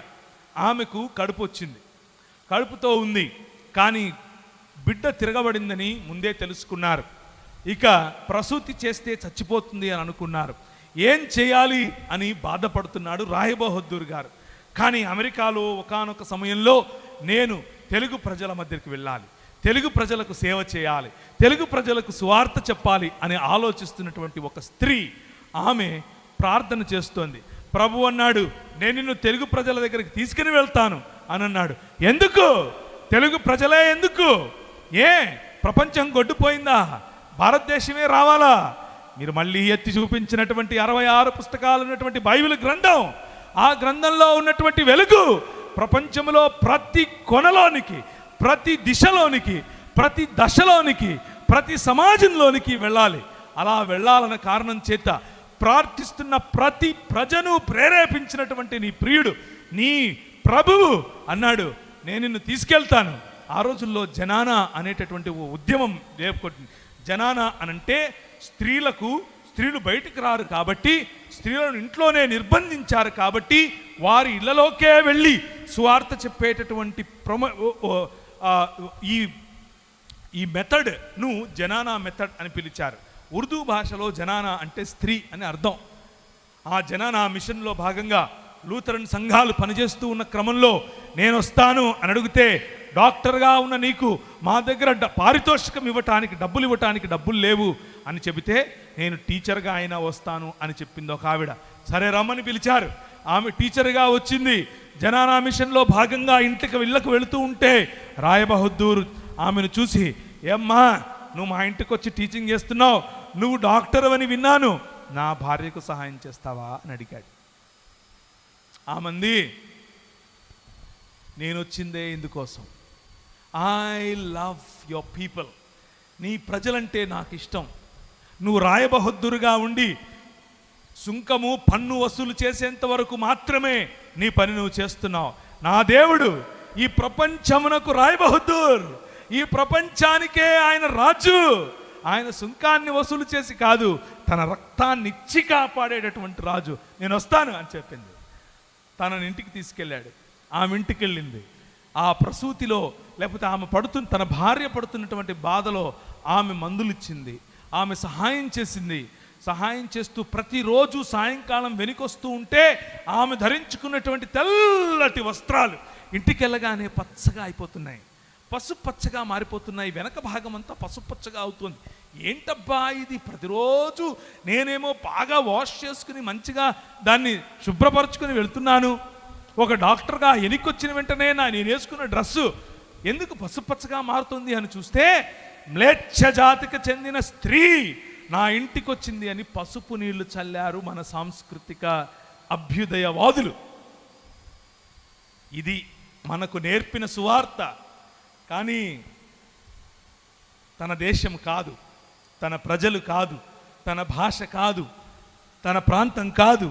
ఆమెకు కడుపు వచ్చింది. కడుపుతో ఉంది, కానీ బిడ్డ తిరగబడిందని ముందే తెలుసుకున్నారు. ఇక ప్రసూతి చేస్తే చచ్చిపోతుంది అని అనుకున్నారు. ఏం చేయాలి అని బాధపడుతున్నాడు రాయబహద్దూర్ గారు. కానీ అమెరికాలో ఒకానొక సమయంలో నేను తెలుగు ప్రజల మధ్యకి వెళ్ళాలి, తెలుగు ప్రజలకు సేవ చేయాలి, తెలుగు ప్రజలకు సువార్త చెప్పాలి అని ఆలోచిస్తున్నటువంటి ఒక స్త్రీ, ఆమె ప్రార్థన చేస్తోంది. ప్రభు అన్నాడు, నేను నిన్ను తెలుగు ప్రజల దగ్గరికి తీసుకుని వెళ్తాను అని అన్నాడు. ఎందుకు? తెలుగు ప్రజలే ఎందుకు? ప్రపంచం గొడ్డుపోయిందా? భారతదేశమే రావాలా? మీరు మళ్ళీ ఎత్తి చూపించినటువంటి 66 పుస్తకాలు ఉన్నటువంటి బైబిల్ గ్రంథం, ఆ గ్రంథంలో ఉన్నటువంటి వెలుగు ప్రపంచంలో ప్రతి కొనలోనికి, ప్రతి దిశలోనికి, ప్రతి దశలోనికి, ప్రతి సమాజంలోనికి వెళ్ళాలి. అలా వెళ్ళాలన్న కారణం చేత ప్రార్థిస్తున్న ప్రతి ప్రజను ప్రేరేపించినటువంటి నీ ప్రియుడు, నీ ప్రభువు అన్నాడు, నేను నిన్ను తీసుకెళ్తాను. ఆ రోజుల్లో జనానా అనేటటువంటి ఓ ఉద్యమం లేపుకొట్టింది. జనానా అనంటే స్త్రీలు బయటికి రారు కాబట్టి, స్త్రీలను ఇంట్లోనే నిర్బంధించారు కాబట్టి, వారి ఇళ్లలోకే వెళ్ళి సువార్త చెప్పేటటువంటి ఈ మెథడ్ను జనానా మెథడ్ అని పిలిచారు. ఉర్దూ భాషలో జనానా అంటే స్త్రీ అని అర్థం. ఆ జనానా మిషన్లో భాగంగా లూథరన్ సంఘాలు పనిచేస్తూ ఉన్న క్రమంలో నేను వస్తాను అని అడిగితే, డాక్టర్గా ఉన్న నీకు మా దగ్గర పారితోషికం ఇవ్వటానికి, డబ్బులు ఇవ్వటానికి డబ్బులు లేవు అని చెబితే, నేను టీచర్గా అయినా వస్తాను అని చెప్పింది ఒక ఆవిడ. సరే రమ్మని పిలిచారు. ఆమె టీచర్గా వచ్చింది. జనానా మిషన్లో భాగంగా ఇళ్ళకు వెళుతూ ఉంటే రాయబహద్దూర్ ఆమెను చూసి, ఏమ్మా నువ్వు మా ఇంటికి వచ్చి టీచింగ్ చేస్తున్నావు, నువ్వు డాక్టర్ అని విన్నాను, నా భార్యకు సహాయం చేస్తావా అని అడిగాడు. ఆమంది, నేను వచ్చిందే ఇందుకోసం. I love your people. నీ ప్రజలంటే నాకు ఇష్టం. నువ్వు రాయబహద్దూరుగా ఉండి సుంకము పన్ను వసూలు చేసేంత వరకు మాత్రమే నీ పని నువ్వు చేస్తున్నావు. నా దేవుడు ఈ ప్రపంచమునకు రాయబహద్దూర్, ఈ ప్రపంచానికే ఆయన రాజు. ఆయన సుంకాన్ని వసూలు చేసి కాదు, తన రక్తాన్ని ఇచ్చి కాపాడేటటువంటి రాజు. నేను వస్తాను అని చెప్పింది. తనని ఇంటికి తీసుకెళ్ళాడు. ఆమె ఇంటికి వెళ్ళింది. ఆ ప్రసూతిలో, లేకపోతే తన భార్య పడుతున్నటువంటి బాధలో ఆమె మందులు ఇచ్చింది, ఆమె సహాయం చేసింది. సహాయం చేస్తూ ప్రతిరోజు సాయంకాలం వెనుకొస్తూ ఉంటే ఆమె ధరించుకున్నటువంటి తెల్లటి వస్త్రాలు ఇంటికి వెళ్ళగానే పచ్చగా అయిపోతున్నాయి, పసుపచ్చగా మారిపోతున్నాయి. వెనక భాగం అంతా పసుపచ్చగా అవుతుంది. ఏంటబ్బా ఇది? ప్రతిరోజు నేనేమో బాగా వాష్ చేసుకుని మంచిగా దాన్ని శుభ్రపరచుకుని వెళ్తున్నాను. ఒక డాక్టర్గా ఎనికొచ్చిన వెంటనే నేను వేసుకున్న డ్రెస్సు ఎందుకు పసుపచ్చగా మారుతుంది అని చూస్తే, మ్లేచ్ఛ జాతికి చెందిన స్త్రీ నా ఇంటికి వచ్చింది అని పసుపు నీళ్లు చల్లారు మన సాంస్కృతిక అభ్యుదయవాదులు. ఇది మనకు నేర్పిన సువార్త. కానీ తన దేశం కాదు, తన ప్రజలు కాదు, తన భాష కాదు, తన ప్రాంతం కాదు,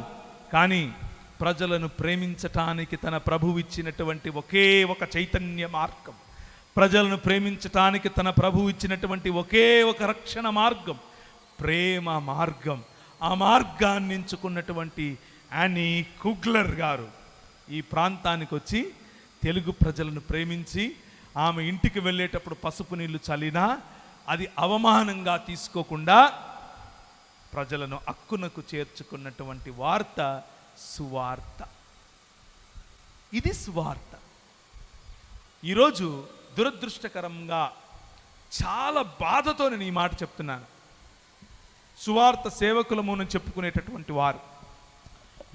కానీ ప్రజలను ప్రేమించటానికి తన ప్రభువు ఇచ్చినటువంటి ఒకే ఒక చైతన్య మార్గం, ప్రజలను ప్రేమించటానికి తన ప్రభువు ఇచ్చినటువంటి ఒకే ఒక రక్షణ మార్గం, ప్రేమ మార్గం. ఆ మార్గాన్ని ఎంచుకున్నటువంటి యానీ కుగ్లర్ గారు ఈ ప్రాంతానికి వచ్చి తెలుగు ప్రజలను ప్రేమించి, ఆమె ఇంటికి వెళ్ళేటప్పుడు పసుపు నీళ్లు చల్లినా అది అవమానంగా తీసుకోకుండా ప్రజలను అక్కునకు చేర్చుకున్నటువంటి వార్త సువార్త. ఇది సువార్త. ఈరోజు దురదృష్టకరంగా చాలా బాధతో నేను ఈ మాట చెప్తున్నాను. సువార్త సేవకులమును చెప్పుకునేటటువంటి వారు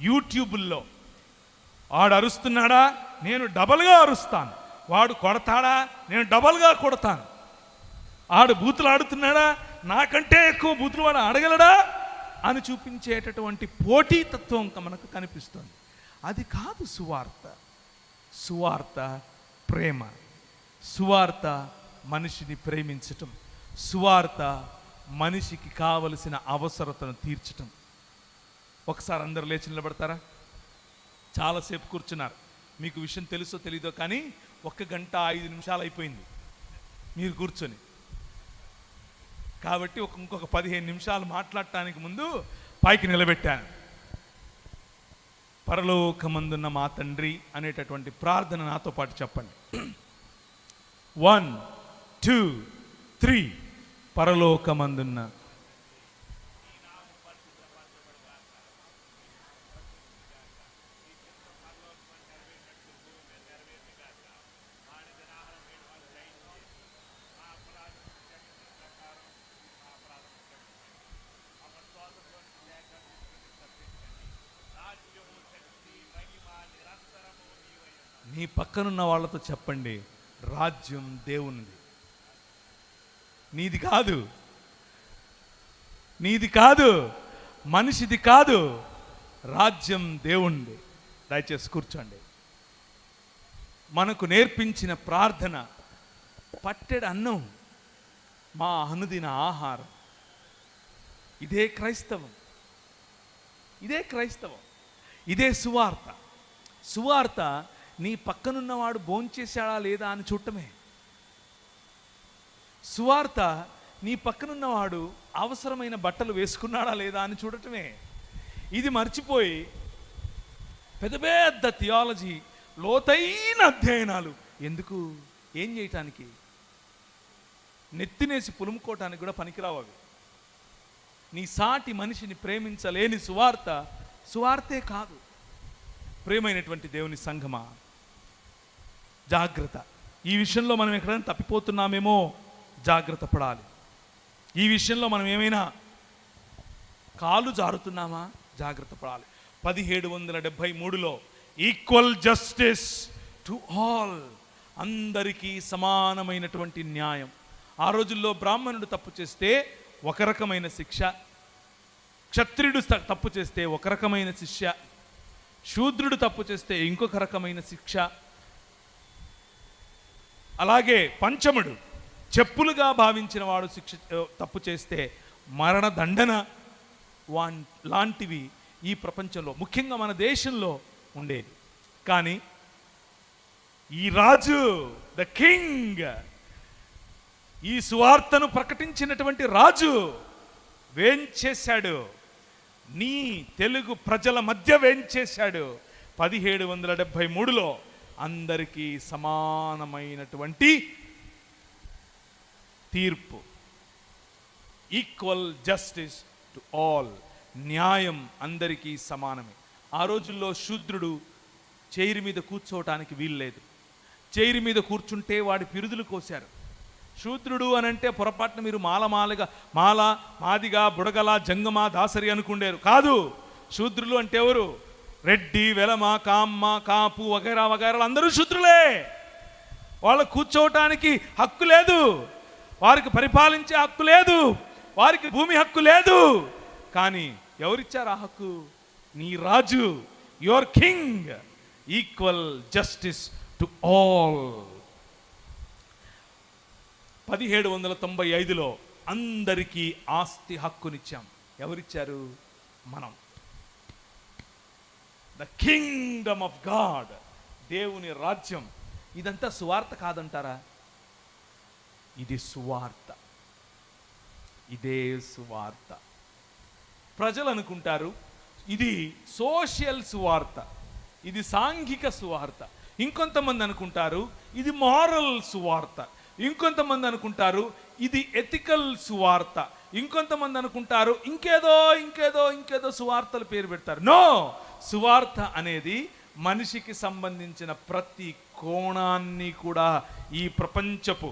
యూట్యూబుల్లో వాడు అరుస్తున్నాడా, నేను డబల్గా అరుస్తాను. వాడు కొడతాడా, నేను డబల్గా కొడతాను. ఆడు బూతులు ఆడుతున్నాడా, నాకంటే ఎక్కువ బూతులు వాడు ఆడగలడా అని చూపించేటటువంటి పోటీతత్వం మనకు కనిపిస్తుంది. అది కాదు సువార్త. సువార్త ప్రేమ, సువార్త మనిషిని ప్రేమించటం, సువార్త మనిషికి కావలసిన అవసరతను తీర్చటం. ఒకసారి అందరు లేచి నిలబడతారా? చాలాసేపు కూర్చున్నారు. మీకు విషయం తెలుసో తెలీదో కానీ 1 గంట 5 నిమిషాలు అయిపోయింది మీరు కూర్చొని. కాబట్టి ఇంకొక 15 నిమిషాలు మాట్లాడటానికి ముందు పైకి నిలబెట్టాను. పరలోకమందున్న మా తండ్రి అనేటటువంటి ప్రార్థన నాతో పాటు చెప్పండి. 1 2 3. పరలోకమందున్న నీ పక్కనున్న వాళ్ళతో చెప్పండి, రాజ్యం దేవునిది, నీది కాదు, నీది కాదు, మనిషిది కాదు, రాజ్యం దేవునిది. దయచేసి కూర్చోండి. మనకు నేర్పించిన ప్రార్థన పట్టెడు అన్నం మా అనుదిన ఆహారం. ఇదే క్రైస్తవం, ఇదే క్రైస్తవం, ఇదే సువార్త. సువార్త నీ పక్కనున్నవాడు భోంచేశాడా లేదా అని చూడటమే. సువార్త నీ పక్కనున్నవాడు అవసరమైన బట్టలు వేసుకున్నాడా లేదా అని చూడటమే. ఇది మర్చిపోయి పెద్ద పెద్ద థియాలజీ, లోతైన అధ్యయనాలు ఎందుకు? ఏం చేయటానికి? నెత్తినేసి పులుముకోవటానికి కూడా పనికిరావు అవి. నీ సాటి మనిషిని ప్రేమించలేని సువార్త సువార్తే కాదు. ప్రేమైనటువంటి దేవుని సంఘమా, జాగ్రత్త. ఈ విషయంలో మనం ఎక్కడైనా తప్పిపోతున్నామేమో జాగ్రత్త పడాలి. ఈ విషయంలో మనం ఏమైనా కాలు జారుతున్నామా జాగ్రత్త పడాలి. 1773లో ఈక్వల్ జస్టిస్ టు ఆల్, అందరికీ సమానమైనటువంటి న్యాయం. ఆ రోజుల్లో బ్రాహ్మణుడు తప్పు చేస్తే ఒక రకమైన శిక్ష, క్షత్రియుడు తప్పు చేస్తే ఒక రకమైన శిక్ష, శూద్రుడు తప్పు చేస్తే ఇంకొక రకమైన శిక్ష. అలాగే పంచముడు చెప్పులుగా భావించిన వాడు తప్పు చేస్తే మరణదండన లాంటివి ఈ ప్రపంచంలో, ముఖ్యంగా మన దేశంలో ఉండేది. కానీ ఈ రాజు, ద కింగ్, ఈ సువార్తను ప్రకటించినటువంటి రాజు వేంచేశాడు, నీ తెలుగు ప్రజల మధ్య వేంచేశాడు. 1773లో అందరికీ సమానమైనటువంటి తీర్పు, ఈక్వల్ జస్టిస్ టు ఆల్, న్యాయం అందరికీ సమానమే. ఆ రోజుల్లో శూద్రుడు చైరు మీద కూర్చోవటానికి వీల్లేదు. చైరు మీద కూర్చుంటే వాడి పిరుదులు కోశారు. శూద్రుడు అనంటే పొరపాటున మీరు మాల మాదిగా బుడగల జంగమ దాసరి అనుకుండేరు. కాదు, శూద్రులు అంటే ఎవరు? రెడ్డి, వెలమ, కామ్మ, కాపు వగైరా వగైరాలు అందరూ శూద్రులే. వాళ్ళ కూర్చోవటానికి హక్కు లేదు, వారికి పరిపాలించే హక్కు లేదు, వారికి భూమి హక్కు లేదు. కానీ ఎవరిచ్చారు ఆ హక్కు? నీ రాజు, your king. Equal justice to all. 1795లో అందరికీ ఆస్తి హక్కునిచ్చాం. ఎవరిచ్చారు? మనం. ద కింగ్డమ్ ఆఫ్ గాడ్, దేవుని రాజ్యం. ఇదంతా సువార్త కాదంటారా? ఇది సువార్త, ఇదే సువార్త. ప్రజలు అనుకుంటారు ఇది సోషల్ సువార్త, ఇది సాంఘిక సువార్త. ఇంకొంతమంది అనుకుంటారు ఇది మారల్ సువార్త. ఇంకొంతమంది అనుకుంటారు ఇది ఎథికల్ సువార్త. ఇంకొంతమంది అనుకుంటారు ఇంకేదో సువార్తలు పేరు పెడతారు. నో, సువార్త అనేది మనిషికి సంబంధించిన ప్రతి కోణాన్ని కూడా ఈ ప్రపంచపు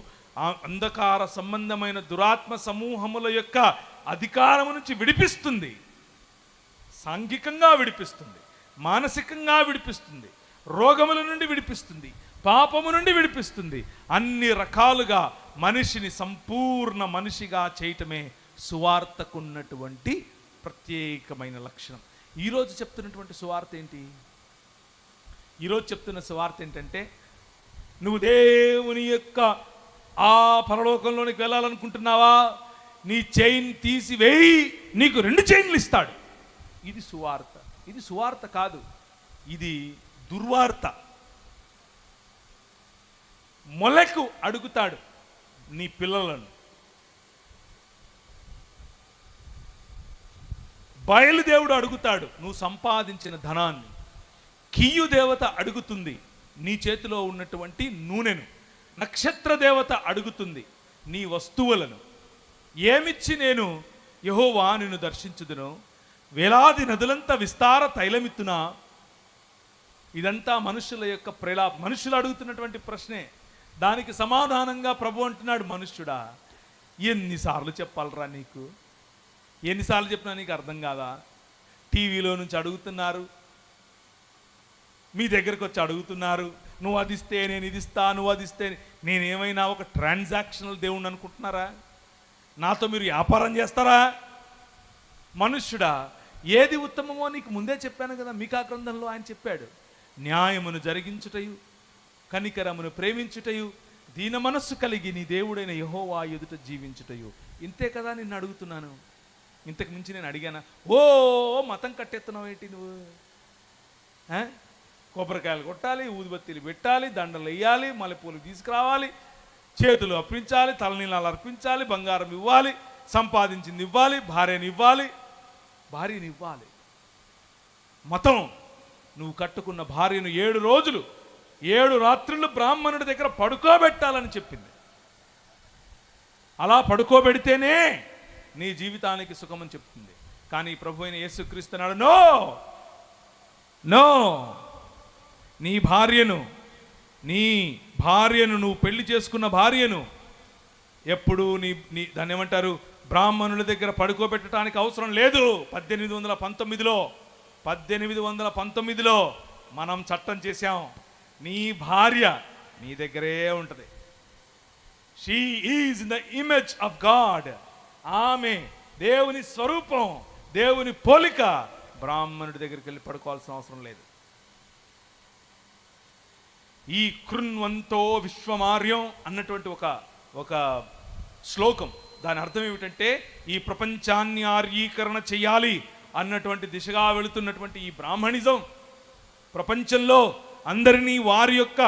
అంధకార సంబంధమైన దురాత్మ సమూహముల యొక్క అధికారం నుంచి విడిపిస్తుంది, సాంఘికంగా విడిపిస్తుంది, మానసికంగా విడిపిస్తుంది, రోగముల నుండి విడిపిస్తుంది, పాపము నుండి విడిపిస్తుంది. అన్ని రకాలుగా మనిషిని సంపూర్ణ మనిషిగా చేయటమే సువార్తకున్నటువంటి ప్రత్యేకమైన లక్షణం. ఈరోజు చెప్తున్నటువంటి సువార్త ఏంటి? ఈరోజు చెప్తున్న సువార్త ఏంటంటే, నువ్వు దేవుని యొక్క ఆ పరలోకంలోనికి వెళ్ళాలనుకుంటున్నావా? నీ చైన్ తీసివేయి, నీకు 2 చైన్లు ఇస్తాడు. ఇది సువార్త. ఇది సువార్త కాదు, ఇది దుర్వార్త. మొలకు అడుగుతాడు నీ పిల్లలను, బయలుదేవుడు అడుగుతాడు నువ్వు సంపాదించిన ధనాన్ని, కియ్యు దేవత అడుగుతుంది నీ చేతిలో ఉన్నటువంటి నూనెను, నక్షత్ర దేవత అడుగుతుంది నీ వస్తువులను. ఏమిచ్చి నేను యెహోవా నిన్ను దర్శించుదును? వేలాది నదులంతా విస్తార తైలమిత్తునా? ఇదంతా మనుషుల యొక్క మనుషులు అడుగుతున్నటువంటి ప్రశ్నే. దానికి సమాధానంగా ప్రభు అంటున్నాడు, మనుష్యుడా ఎన్నిసార్లు చెప్పాలరా నీకు? ఎన్నిసార్లు చెప్పినా నీకు అర్థం కాదా? టీవీలో నుంచి అడుగుతున్నారు, మీ దగ్గరకు వచ్చి అడుగుతున్నారు, నువ్వు అది ఇస్తే నేను ఇది ఇస్తా, నువ్వు అది ఇస్తే నేనేమైనా ఒక ట్రాన్సాక్షనల్ దేవుణ్ణి అనుకుంటున్నారా? నాతో మీరు వ్యాపారం చేస్తారా? మనుష్యుడా ఏది ఉత్తమమో నీకు ముందే చెప్పాను కదా. మీకా గ్రంథంలో ఆయన చెప్పాడు, న్యాయమును జరిగించుటయు, కనికరమును ప్రేమించుటయు, దీన మనస్సు కలిగి నీ దేవుడైన యెహోవా ఎదుట జీవించుటయు. ఇంతే కదా నిన్ను అడుగుతున్నాను. ఇంతకు మించి నేను అడిగానా? ఓ మతం కట్టెత్తున్నావు ఏంటి నువ్వు? కొబ్బరికాయలు కొట్టాలి, ఊదిబత్తీలు పెట్టాలి, దండలు వేయాలి, మల్లెపూలు తీసుకురావాలి, చేతులు అర్పించాలి, తలనీలాలు అర్పించాలి, బంగారం ఇవ్వాలి, సంపాదించింది ఇవ్వాలి, భార్యని ఇవ్వాలి. మతం నువ్వు కట్టుకున్న భార్యను 7 రోజులు 7 రాత్రులు బ్రాహ్మణుడి దగ్గర పడుకోబెట్టాలని చెప్పింది. అలా పడుకోబెడితేనే నీ జీవితానికి సుఖమని చెప్తుంది. కానీ ప్రభు అయిన యేసుక్రీస్తు అన్నాడు, నో నో, నీ భార్యను నువ్వు పెళ్లి చేసుకున్న భార్యను ఎప్పుడు నీ దాన్ని ఏమంటారు, బ్రాహ్మణుల దగ్గర పడుకోబెట్టడానికి అవసరం లేదు. 1819లో మనం చట్టం చేశాం, నీ భార్య నీ దగ్గరే ఉంటుంది. She is in the image of God. ఆమె దేవుని స్వరూపం, దేవుని పోలిక. బ్రాహ్మణుడి దగ్గరికి వెళ్ళి పడుకోవాల్సిన అవసరం లేదు. ఈ కృణ్వంతో విశ్వమార్యం అన్నటువంటి ఒక శ్లోకం, దాని అర్థం ఏమిటంటే, ఈ ప్రపంచాన్ని ఆర్యీకరణ చేయాలి అన్నటువంటి దిశగా వెళుతున్నటువంటి ఈ బ్రాహ్మణిజం ప్రపంచంలో అందరినీ వారి యొక్క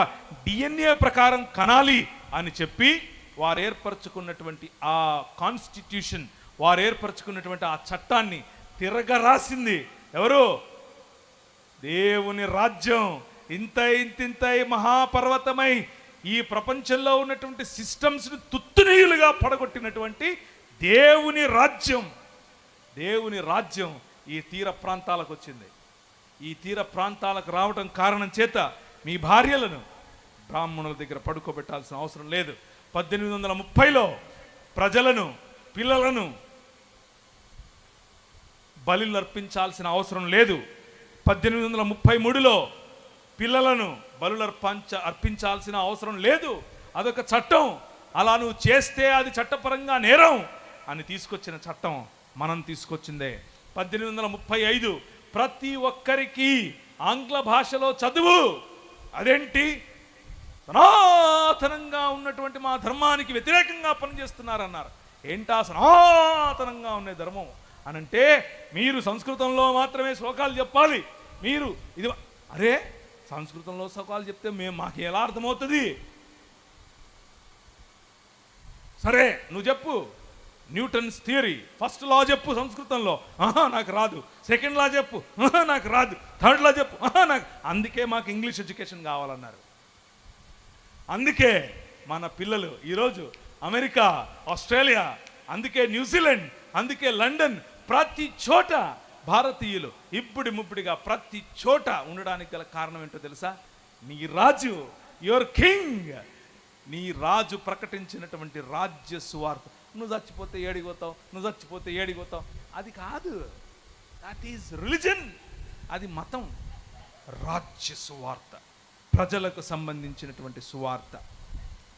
DNA ప్రకారం కనాలి అని చెప్పి వారు ఏర్పరచుకున్నటువంటి ఆ కాన్స్టిట్యూషన్, వారు ఏర్పరచుకున్నటువంటి ఆ చట్టాన్ని తిరగరాసింది ఎవరు? దేవుని రాజ్యం. ఇంతై మహాపర్వతమై ఈ ప్రపంచంలో ఉన్నటువంటి సిస్టమ్స్ని తుత్తునీయులుగా పడగొట్టినటువంటి దేవుని రాజ్యం ఈ తీర ప్రాంతాలకు వచ్చింది. ఈ తీర ప్రాంతాలకు రావడం కారణం చేత మీ భార్యలను బ్రాహ్మణుల దగ్గర పడుకోబెట్టాల్సిన అవసరం లేదు. 1830లో ప్రజలను, పిల్లలను బలులు అర్పించాల్సిన అవసరం లేదు. 1833లో పిల్లలను బలులు అర్పించాల్సిన అవసరం లేదు. అదొక చట్టం. అలా నువ్వు చేస్తే అది చట్టపరంగా నేరం అని తీసుకొచ్చిన చట్టం మనం తీసుకొచ్చిందే. 1835 ప్రతి ఒక్కరికి ఆంగ్ల భాషలో చదువు. అదేంటి? సనాతనంగా ఉన్నటువంటి మా ధర్మానికి వ్యతిరేకంగా పనిచేస్తున్నారన్నారు. ఏంటా సనాతనంగా ఉండే ధర్మం అనంటే, మీరు సంస్కృతంలో మాత్రమే శ్లోకాలు చెప్పాలి. మీరు ఇది అరే సంస్కృతంలో శ్లోకాలు చెప్తే మాకు ఎలా అర్థమవుతుంది? సరే నువ్వు చెప్పు, న్యూటన్స్ థియరీ ఫస్ట్ లా చెప్పు సంస్కృతంలో. నాకు రాదు. సెకండ్ లా చెప్పు. నాకు రాదు. థర్డ్ లా చెప్పు. నాకు. అందుకే మాకు ఇంగ్లీష్ ఎడ్యుకేషన్ కావాలన్నారు. అందుకే మన పిల్లలు ఈరోజు అమెరికా, ఆస్ట్రేలియా, అందుకే న్యూజిలాండ్, అందుకే లండన్, ప్రతి చోట భారతీయులు ముప్పుడిగా ప్రతి చోట ఉండడానికి గల కారణం ఏంటో తెలుసా? నీ రాజు, యువర్ కింగ్, నీ రాజు ప్రకటించినటువంటి రాజ్య సువార్త. నువ్వు చచ్చిపోతే ఏడిపోతావు, నువ్వు చచ్చిపోతే ఏడిపోతావు. అది కాదు, దట్ ఈజ్ రిలిజన్. అది మతం. రాజ్య సువార్త, ప్రజలకు సంబంధించినటువంటి సువార్త.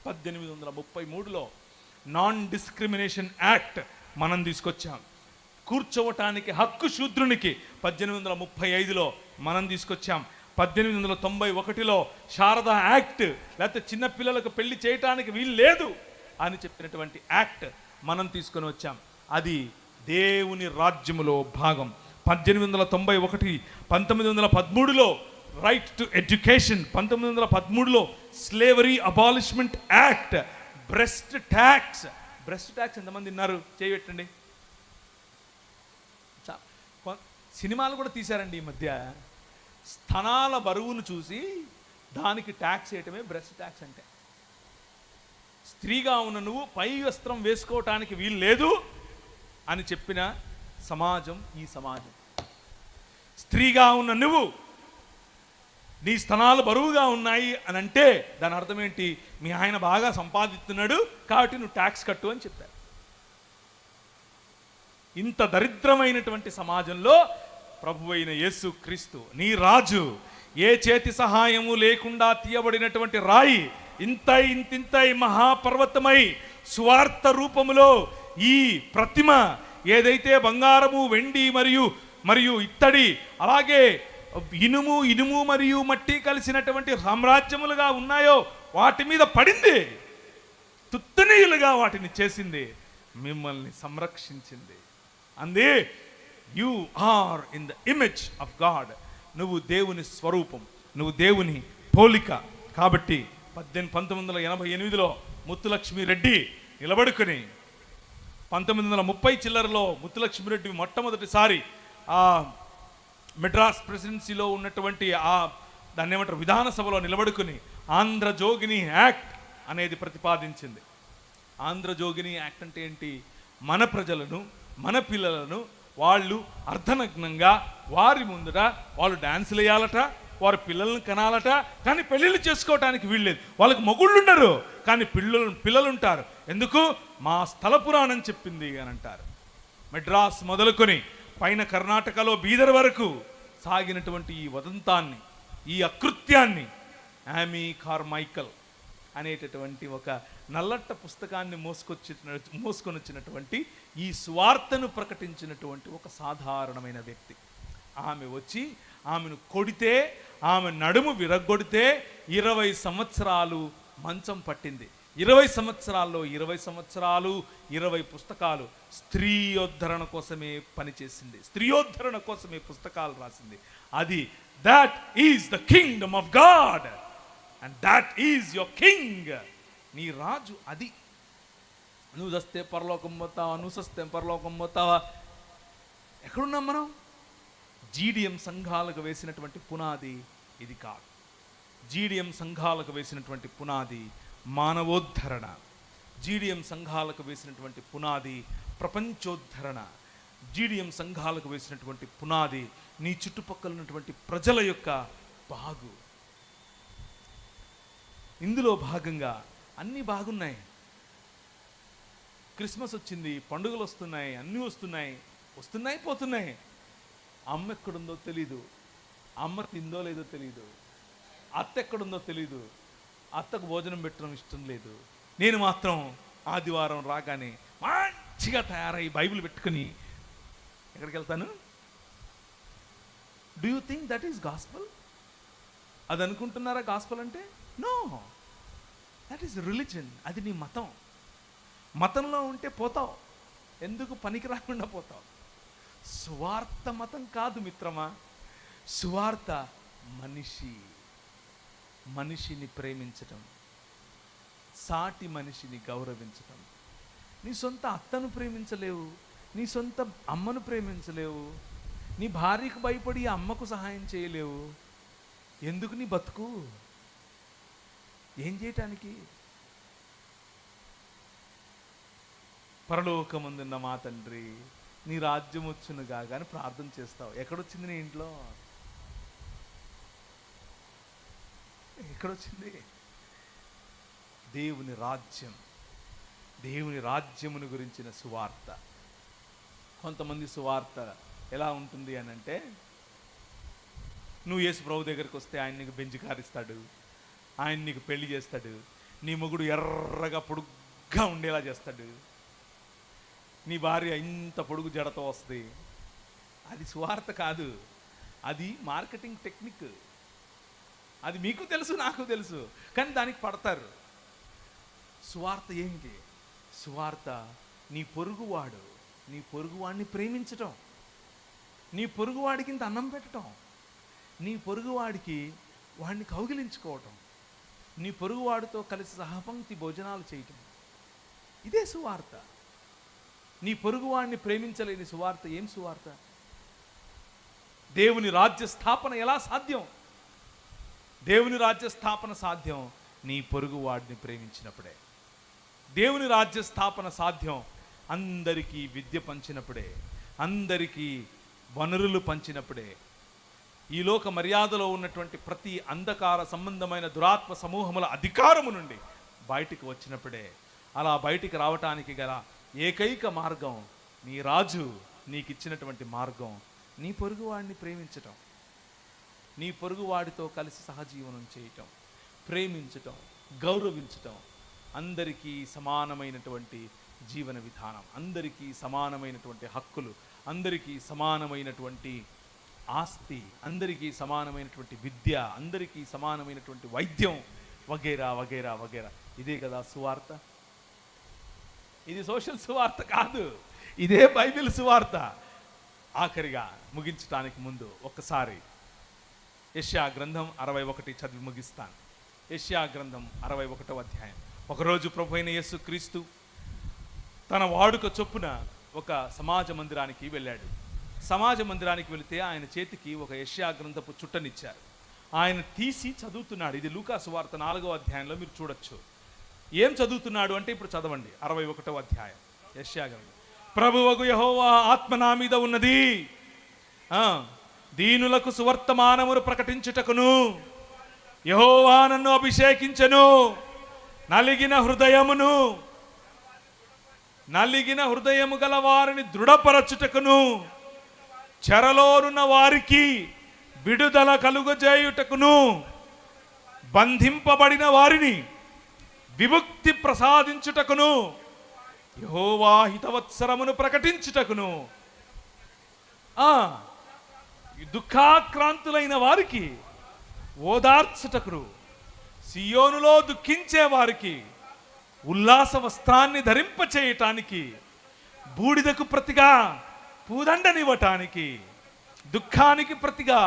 1833లో నాన్ డిస్క్రిమినేషన్ యాక్ట్ మనం తీసుకొచ్చాం. కూర్చోవటానికి హక్కు శూద్రునికి 1835లో మనం తీసుకొచ్చాం. 1891లో శారదా యాక్ట్, లేకపోతే చిన్నపిల్లలకు పెళ్లి చేయటానికి వీలు లేదు అని చెప్పినటువంటి యాక్ట్ మనం తీసుకొని వచ్చాం. అది దేవుని రాజ్యములో భాగం. 1891, 1913లో రైట్ టు ఎడ్యుకేషన్, 1913లో slavery abolishment act, breast tax. Breast tax ఎంతమంది విన్నారు? చేయబెట్టండి. సినిమాలు కూడా తీశారండి ఈ మధ్య. స్తనాల బరువును చూసి దానికి ట్యాక్స్ వేయటమే బ్రెస్ట్ ట్యాక్స్ అంటే. స్త్రీగా ఉన్న నువ్వు పై వస్త్రం వేసుకోవటానికి వీలు లేదు అని చెప్పిన సమాజం ఈ సమాజం. స్త్రీగా ఉన్న నువ్వు, నీ స్తనాలు బరువుగా ఉన్నాయి అని అంటే దాని అర్థం ఏంటి? మీ ఆయన బాగా సంపాదిస్తున్నాడు కాబట్టి నువ్వు ట్యాక్స్ కట్టు అని చెప్పారు. ఇంత దరిద్రమైనటువంటి సమాజంలో ప్రభువైన యేసు క్రీస్తు నీ రాజు, ఏ చేతి సహాయము లేకుండా తీయబడినటువంటి రాయి ఇంతింతై మహాపర్వతమై స్వార్థ రూపములో ఈ ప్రతిమ ఏదైతే బంగారము, వెండి మరియు ఇత్తడి, అలాగే ఇనుము మరియు మట్టి కలిసినటువంటి సామ్రాజ్యములుగా ఉన్నాయో వాటి మీద పడింది. తుత్తనీయులుగా వాటిని చేసింది, మిమ్మల్ని సంరక్షించింది. అందే you are in the image of God. నువ్వు దేవుని స్వరూపం, నువ్వు దేవుని పోలిక. కాబట్టి 1988లో ముత్తులక్ష్మిరెడ్డి నిలబడుకుని 1930 చిల్లరలో ముత్తులక్ష్మిరెడ్డి మొట్టమొదటిసారి ఆ మెడ్రాస్ ప్రెసిడెన్సీలో ఉన్నటువంటి దాన్ని ఏమంటారు విధానసభలో నిలబడుకుని ఆంధ్రజోగిని యాక్ట్ అనేది ప్రతిపాదించింది. ఆంధ్రజోగిని యాక్ట్ అంటే ఏంటి? మన ప్రజలను, మన పిల్లలను వాళ్ళు అర్ధనగ్నంగా వారి ముందర వాళ్ళు డాన్సులు వేయాలట, వారి పిల్లలను కనాలట, కానీ పెళ్ళిళ్ళు చేసుకోవటానికి వీల్లేదు. వాళ్ళకి మొగుళ్ళు ఉండరు కానీ పిల్లలు ఉంటారు. ఎందుకు? మా స్థల పురాణం చెప్పింది అని అంటారు. మెడ్రాస్ మొదలుకొని పైన కర్ణాటకలో బీదర్ వరకు సాగినటువంటి ఈ వదంతాన్ని, ఈ అకృత్యాన్ని యామీ కార్మైకల్ అనేటటువంటి ఒక నల్లట్ట పుస్తకాన్ని మోసుకొని వచ్చినటువంటి ఈ స్వార్థను ప్రకటించినటువంటి ఒక సాధారణమైన వ్యక్తి. ఆమె వచ్చి ఆమెను కొడితే, ఆమె నడుము విరగొడితే 20 సంవత్సరాలు మంచం పట్టింది. 20 సంవత్సరాల్లో 20 సంవత్సరాలు 20 పుస్తకాలు స్త్రీయోద్ధరణ కోసమే పనిచేసింది, స్త్రీయోద్ధరణ కోసమే పుస్తకాలు రాసింది. అది that is the Kingdom of God and that is your king. నీ రాజు అది. నువ్వు చస్తే పరలోకం పోతావా, నువ్వు చస్తే పరలోకం పోతావా? ఎక్కడున్నాం మనం? జీడిఎం సంఘాలకు వేసినటువంటి పునాది ఇది కాదు. జీడిఎం సంఘాలకు వేసినటువంటి పునాది మానవోద్ధరణ. జీడిఎం సంఘాలకు వేసినటువంటి పునాది ప్రపంచోద్ధరణ. జీడిఎం సంఘాలకు వేసినటువంటి పునాది నీ చుట్టుపక్కల ఉన్నటువంటి ప్రజల యొక్క బాగు. ఇందులో భాగంగా అన్నీ బాగున్నాయి. క్రిస్మస్ వచ్చింది, పండుగలు వస్తున్నాయి, అన్నీ వస్తున్నాయి పోతున్నాయి. అమ్మ ఎక్కడుందో తెలీదు, అమ్మ తిందో లేదో తెలీదు, అత్త ఎక్కడుందో తెలీదు, అత్తకు భోజనం పెట్టడం ఇష్టం లేదు. నేను మాత్రం ఆదివారం రాగానే మంచిగా తయారై బైబిల్ పెట్టుకుని ఎక్కడికి వెళ్తాను? Do you think that is gospel? అది అనుకుంటున్నారా గాస్పల్ అంటే? No, that is religion. అది నీ మతం. మతంలో ఉంటే పోతావు, ఎందుకు పనికి రాకుండా పోతావు. సువార్త మతం కాదు మిత్రమా. సువార్త మనిషిని ప్రేమించటం, సాటి మనిషిని గౌరవించటం. నీ సొంత అత్తను ప్రేమించలేవు, నీ సొంత అమ్మను ప్రేమించలేవు, నీ భార్యకు భయపడి అమ్మకు సహాయం చేయలేవు. ఎందుకు నీ బతుకు? ఏం చేయటానికి? పరలోకమందున్న మా తండ్రి, నీ రాజ్యం వచ్చునుగా కానీ ప్రార్థన చేస్తావు. ఎక్కడొచ్చింది నీ ఇంట్లో? ఎక్కడొచ్చింది? దేవుని రాజ్యం. దేవుని రాజ్యమును గురించిన సువార్త. కొంతమంది సువార్త ఎలా ఉంటుంది అని అంటే, నువ్వు యేసు ప్రభు దగ్గరికి వస్తే ఆయన నీకు బెంచి కారిస్తాడు, ఆయన నీకు పెళ్లి చేస్తాడు, నీ మొగుడు ఎర్రగా పొడుగ్గా ఉండేలా చేస్తాడు, నీ భార్య ఇంత పొడుగు జడతో వస్తుంది. అది సువార్త కాదు, అది మార్కెటింగ్ టెక్నిక్. అది మీకు తెలుసు, నాకు తెలుసు, కానీ దానికి పడతారు. సువార్త ఏంటి? సువార్త నీ పొరుగువాడు, నీ పొరుగువాడిని ప్రేమించటం, నీ పొరుగువాడికి ఇంత అన్నం పెట్టడం, నీ పొరుగువాడికి వాడిని కౌగిలించుకోవటం, నీ పొరుగువాడితో కలిసి సహపంక్తి భోజనాలు చేయటం. ఇదే సువార్త. నీ పొరుగువాడిని ప్రేమించలేని సువార్త ఏం సువార్త? దేవుని రాజ్య స్థాపన ఎలా సాధ్యం? దేవుని రాజ్య స్థాపన సాధ్యం నీ పొరుగువాడిని ప్రేమించినప్పుడే. దేవుని రాజ్య స్థాపన సాధ్యం అందరికీ విద్య పంచినప్పుడే, అందరికీ వనరులు పంచినప్పుడే. ఈ లోక మర్యాదలో ఉన్నటువంటి ప్రతి అంధకార సంబంధమైన దురాత్మ సమూహముల అధికారము నుండి బయటికి వచ్చినప్పుడే. అలా బయటికి రావటానికి గల ఏకైక మార్గం, నీ రాజు నీకు ఇచ్చినటువంటి మార్గం, నీ పొరుగువాడిని ప్రేమించటం, నీ పొరుగువాడితో కలిసి సహజీవనం చేయటం, ప్రేమించటం, గౌరవించటం. అందరికీ సమానమైనటువంటి జీవన విధానం, అందరికీ సమానమైనటువంటి హక్కులు, అందరికీ సమానమైనటువంటి ఆస్తి, అందరికీ సమానమైనటువంటి విద్య, అందరికీ సమానమైనటువంటి వైద్యం, వగేరా వగేరా వగేరా. ఇదే కదా సువార్త. ఇది సోషల్ సువార్త కాదు, ఇదే బైబిల్ సువార్త. ఆఖరిగా ముగించడానికి ముందు ఒక్కసారి యెషయా గ్రంథం 61 చదివి ముగిస్తాను. యెషయా గ్రంథం 61వ అధ్యాయం. ఒకరోజు ప్రభు అయిన యేసు క్రీస్తు తన వాడుక చొప్పున ఒక సమాజ మందిరానికి వెళ్ళాడు. సమాజ మందిరానికి వెళితే ఆయన చేతికి ఒక యెషయా గ్రంథపు చుట్టనిచ్చారు. ఆయన తీసి చదువుతున్నాడు. ఇది లూకా సువార్త 4వ అధ్యాయంలో మీరు చూడొచ్చు. ఏం చదువుతున్నాడు అంటే ఇప్పుడు చదవండి. 61వ అధ్యాయం యెషయా గ్రంథం. ప్రభువగు యెహోవా ఆత్మ నా మీద ఉన్నది, దీనులకు సువర్తమానమును ప్రకటించుటకును యెహోవా నన్ను అభిషేకించెను, నలిగిన హృదయము గల వారిని దృఢపరచుటకును, చెరలోనున్న వారికి విడుదల కలుగజేయుటకును, బంధింపబడిన వారిని విముక్తి ప్రసాదించుటకును, యెహోవా హితవత్సరమును ప్రకటించుటకును, దుఃఖాక్రాంతులైన వారికి ఓదార్చుటకును, సియోనులో దుఃఖించే వారికి ఉల్లాస వస్త్రాన్ని ధరింపచేయటానికి, బూడిదకు ప్రతిగా పూదండనివ్వటానికి, దుఃఖానికి ప్రతిగా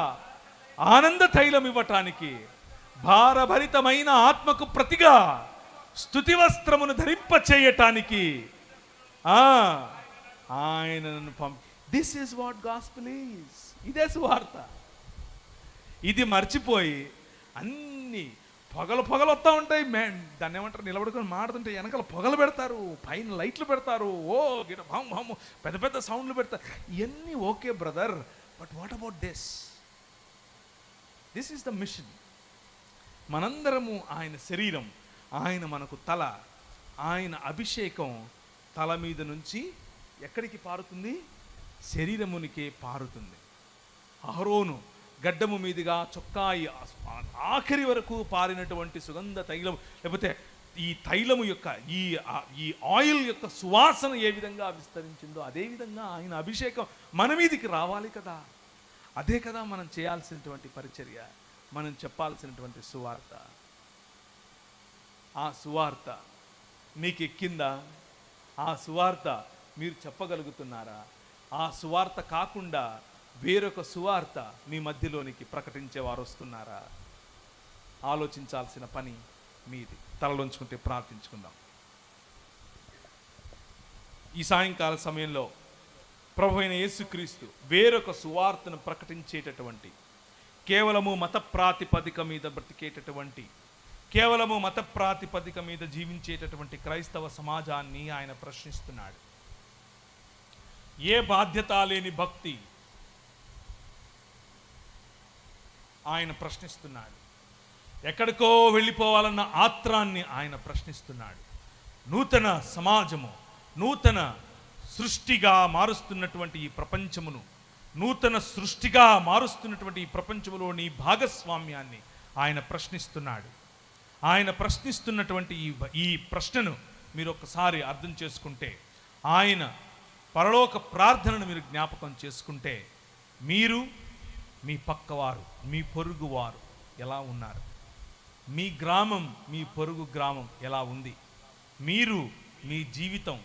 ఆనంద తైలం ఇవ్వటానికి, భారభరితమైన ఆత్మకు ప్రతిగా స్తుతి వస్త్రమును ధరింపచేయటానికి ఆయనను this is what gospel is. ఇదే సువార్త. ఇది మర్చిపోయి అన్ని పొగలు వస్తూ ఉంటాయి. దాన్ని ఏమంటారు, నిలబడుకొని మాడుతుంటే వెనకాల పొగలు పెడతారు, పైన లైట్లు పెడతారు, ఓ గిట భాము పెద్ద పెద్ద సౌండ్లు పెడతారు. ఇవన్నీ okay brother, but what about this? This is the mission. మనందరము ఆయన శరీరం, ఆయన మనకు తల. ఆయన అభిషేకం తల మీద నుంచి ఎక్కడికి పారుతుంది? శరీరమునికే పారుతుంది. అహరోను గడ్డము మీదుగా చొక్కాయి ఆఖరి వరకు పారినటువంటి సుగంధ తైలం, లేకపోతే ఈ తైలము యొక్క ఈ ఆయిల్ యొక్క సువాసన ఏ విధంగా విస్తరించిందో అదే విధంగా ఆయన అభిషేకం మన మీదికి రావాలి కదా. అదే కదా మనం చేయాల్సినటువంటి పరిచర్య, మనం చెప్పాల్సినటువంటి సువార్త. ఆ సువార్త మీకు ఎక్కిందా? ఆ సువార్త మీరు చెప్పగలుగుతున్నారా? ఆ సువార్త కాకుండా వేరొక సువార్త మీ మధ్యలోనికి ప్రకటించేవారు వస్తున్నారా? ఆలోచించాల్సిన పని మీది. తలలోంచుకుంటే ప్రార్థించుకుందాం. ఈ సాయంకాల సమయంలో ప్రభు అయిన యేసుక్రీస్తు వేరొక సువార్తను ప్రకటించేటటువంటి, కేవలము మత ప్రాతిపదిక మీద బ్రతికేటటువంటి, కేవలము మత ప్రాతిపదిక మీద జీవించేటటువంటి క్రైస్తవ సమాజాన్ని ఆయన ప్రశ్నిస్తున్నాడు. ఏ బాధ్యత లేని భక్తి ఆయన ప్రశ్నిస్తున్నాడు. ఎక్కడికో వెళ్ళిపోవాలన్న ఆత్రాన్ని ఆయన ప్రశ్నిస్తున్నాడు. నూతన సమాజము, నూతన సృష్టిగా మారుస్తున్నటువంటి ఈ ప్రపంచమును, నూతన సృష్టిగా మారుస్తున్నటువంటి ఈ ప్రపంచములో నీ భాగస్వామ్యాన్ని ఆయన ప్రశ్నిస్తున్నాడు. ఆయన ప్రశ్నిస్తున్నటువంటి ఈ ప్రశ్నను మీరు ఒకసారి అర్థం చేసుకుంటే, ఆయన పరలోక ప్రార్థనను మీరు జ్ఞాపకం చేసుకుంటే, మీరు, మీ పక్కవారు, మీ పొరుగువారు ఎలా ఉన్నారు? మీ గ్రామం, మీ పొరుగు గ్రామం ఎలా ఉంది? మీరు, మీ జీవితం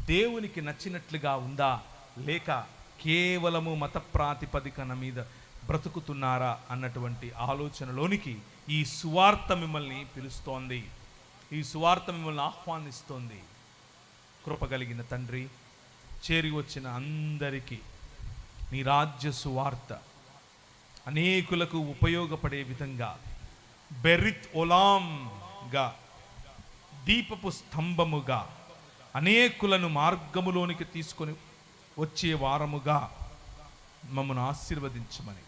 దేవునికి నచ్చినట్లుగా ఉందా, లేక కేవలము మత ప్రాతిపదికన మీద బ్రతుకుతున్నారా అన్నటువంటి ఆలోచనలోనికి ఈ సువార్త మిమ్మల్ని పిలుస్తోంది. ఈ సువార్త మిమ్మల్ని ఆహ్వానిస్తోంది. కృపగలిగిన తండ్రి, చేరి వచ్చిన అందరికీ నీ రాజ్య సువార్త అనేకులకు ఉపయోగపడే విధంగా బెరిత్ ఒలాంగా, దీపపు స్తంభముగా, అనేకులను మార్గములోనికి తీసుకొని వచ్చే వారముగా మమ్మను ఆశీర్వదించమని,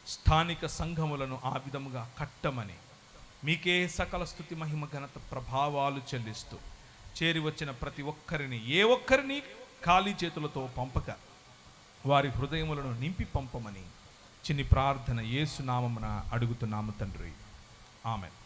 స్థానిక సంఘములను ఆ విధముగా కట్టమని, మీకే సకల స్తుతి మహిమ ఘనత ప్రభావాలు చెల్లిస్తూ చేరి వచ్చిన ప్రతి ఒక్కరిని, ఏ ఒక్కరిని ఖాళీ చేతులతో పంపక వారి హృదయములను నింపి పంపమని చిన్ని ప్రార్థన యేసు నామమున అడుగుతున్నాము తండ్రి. ఆమెన్.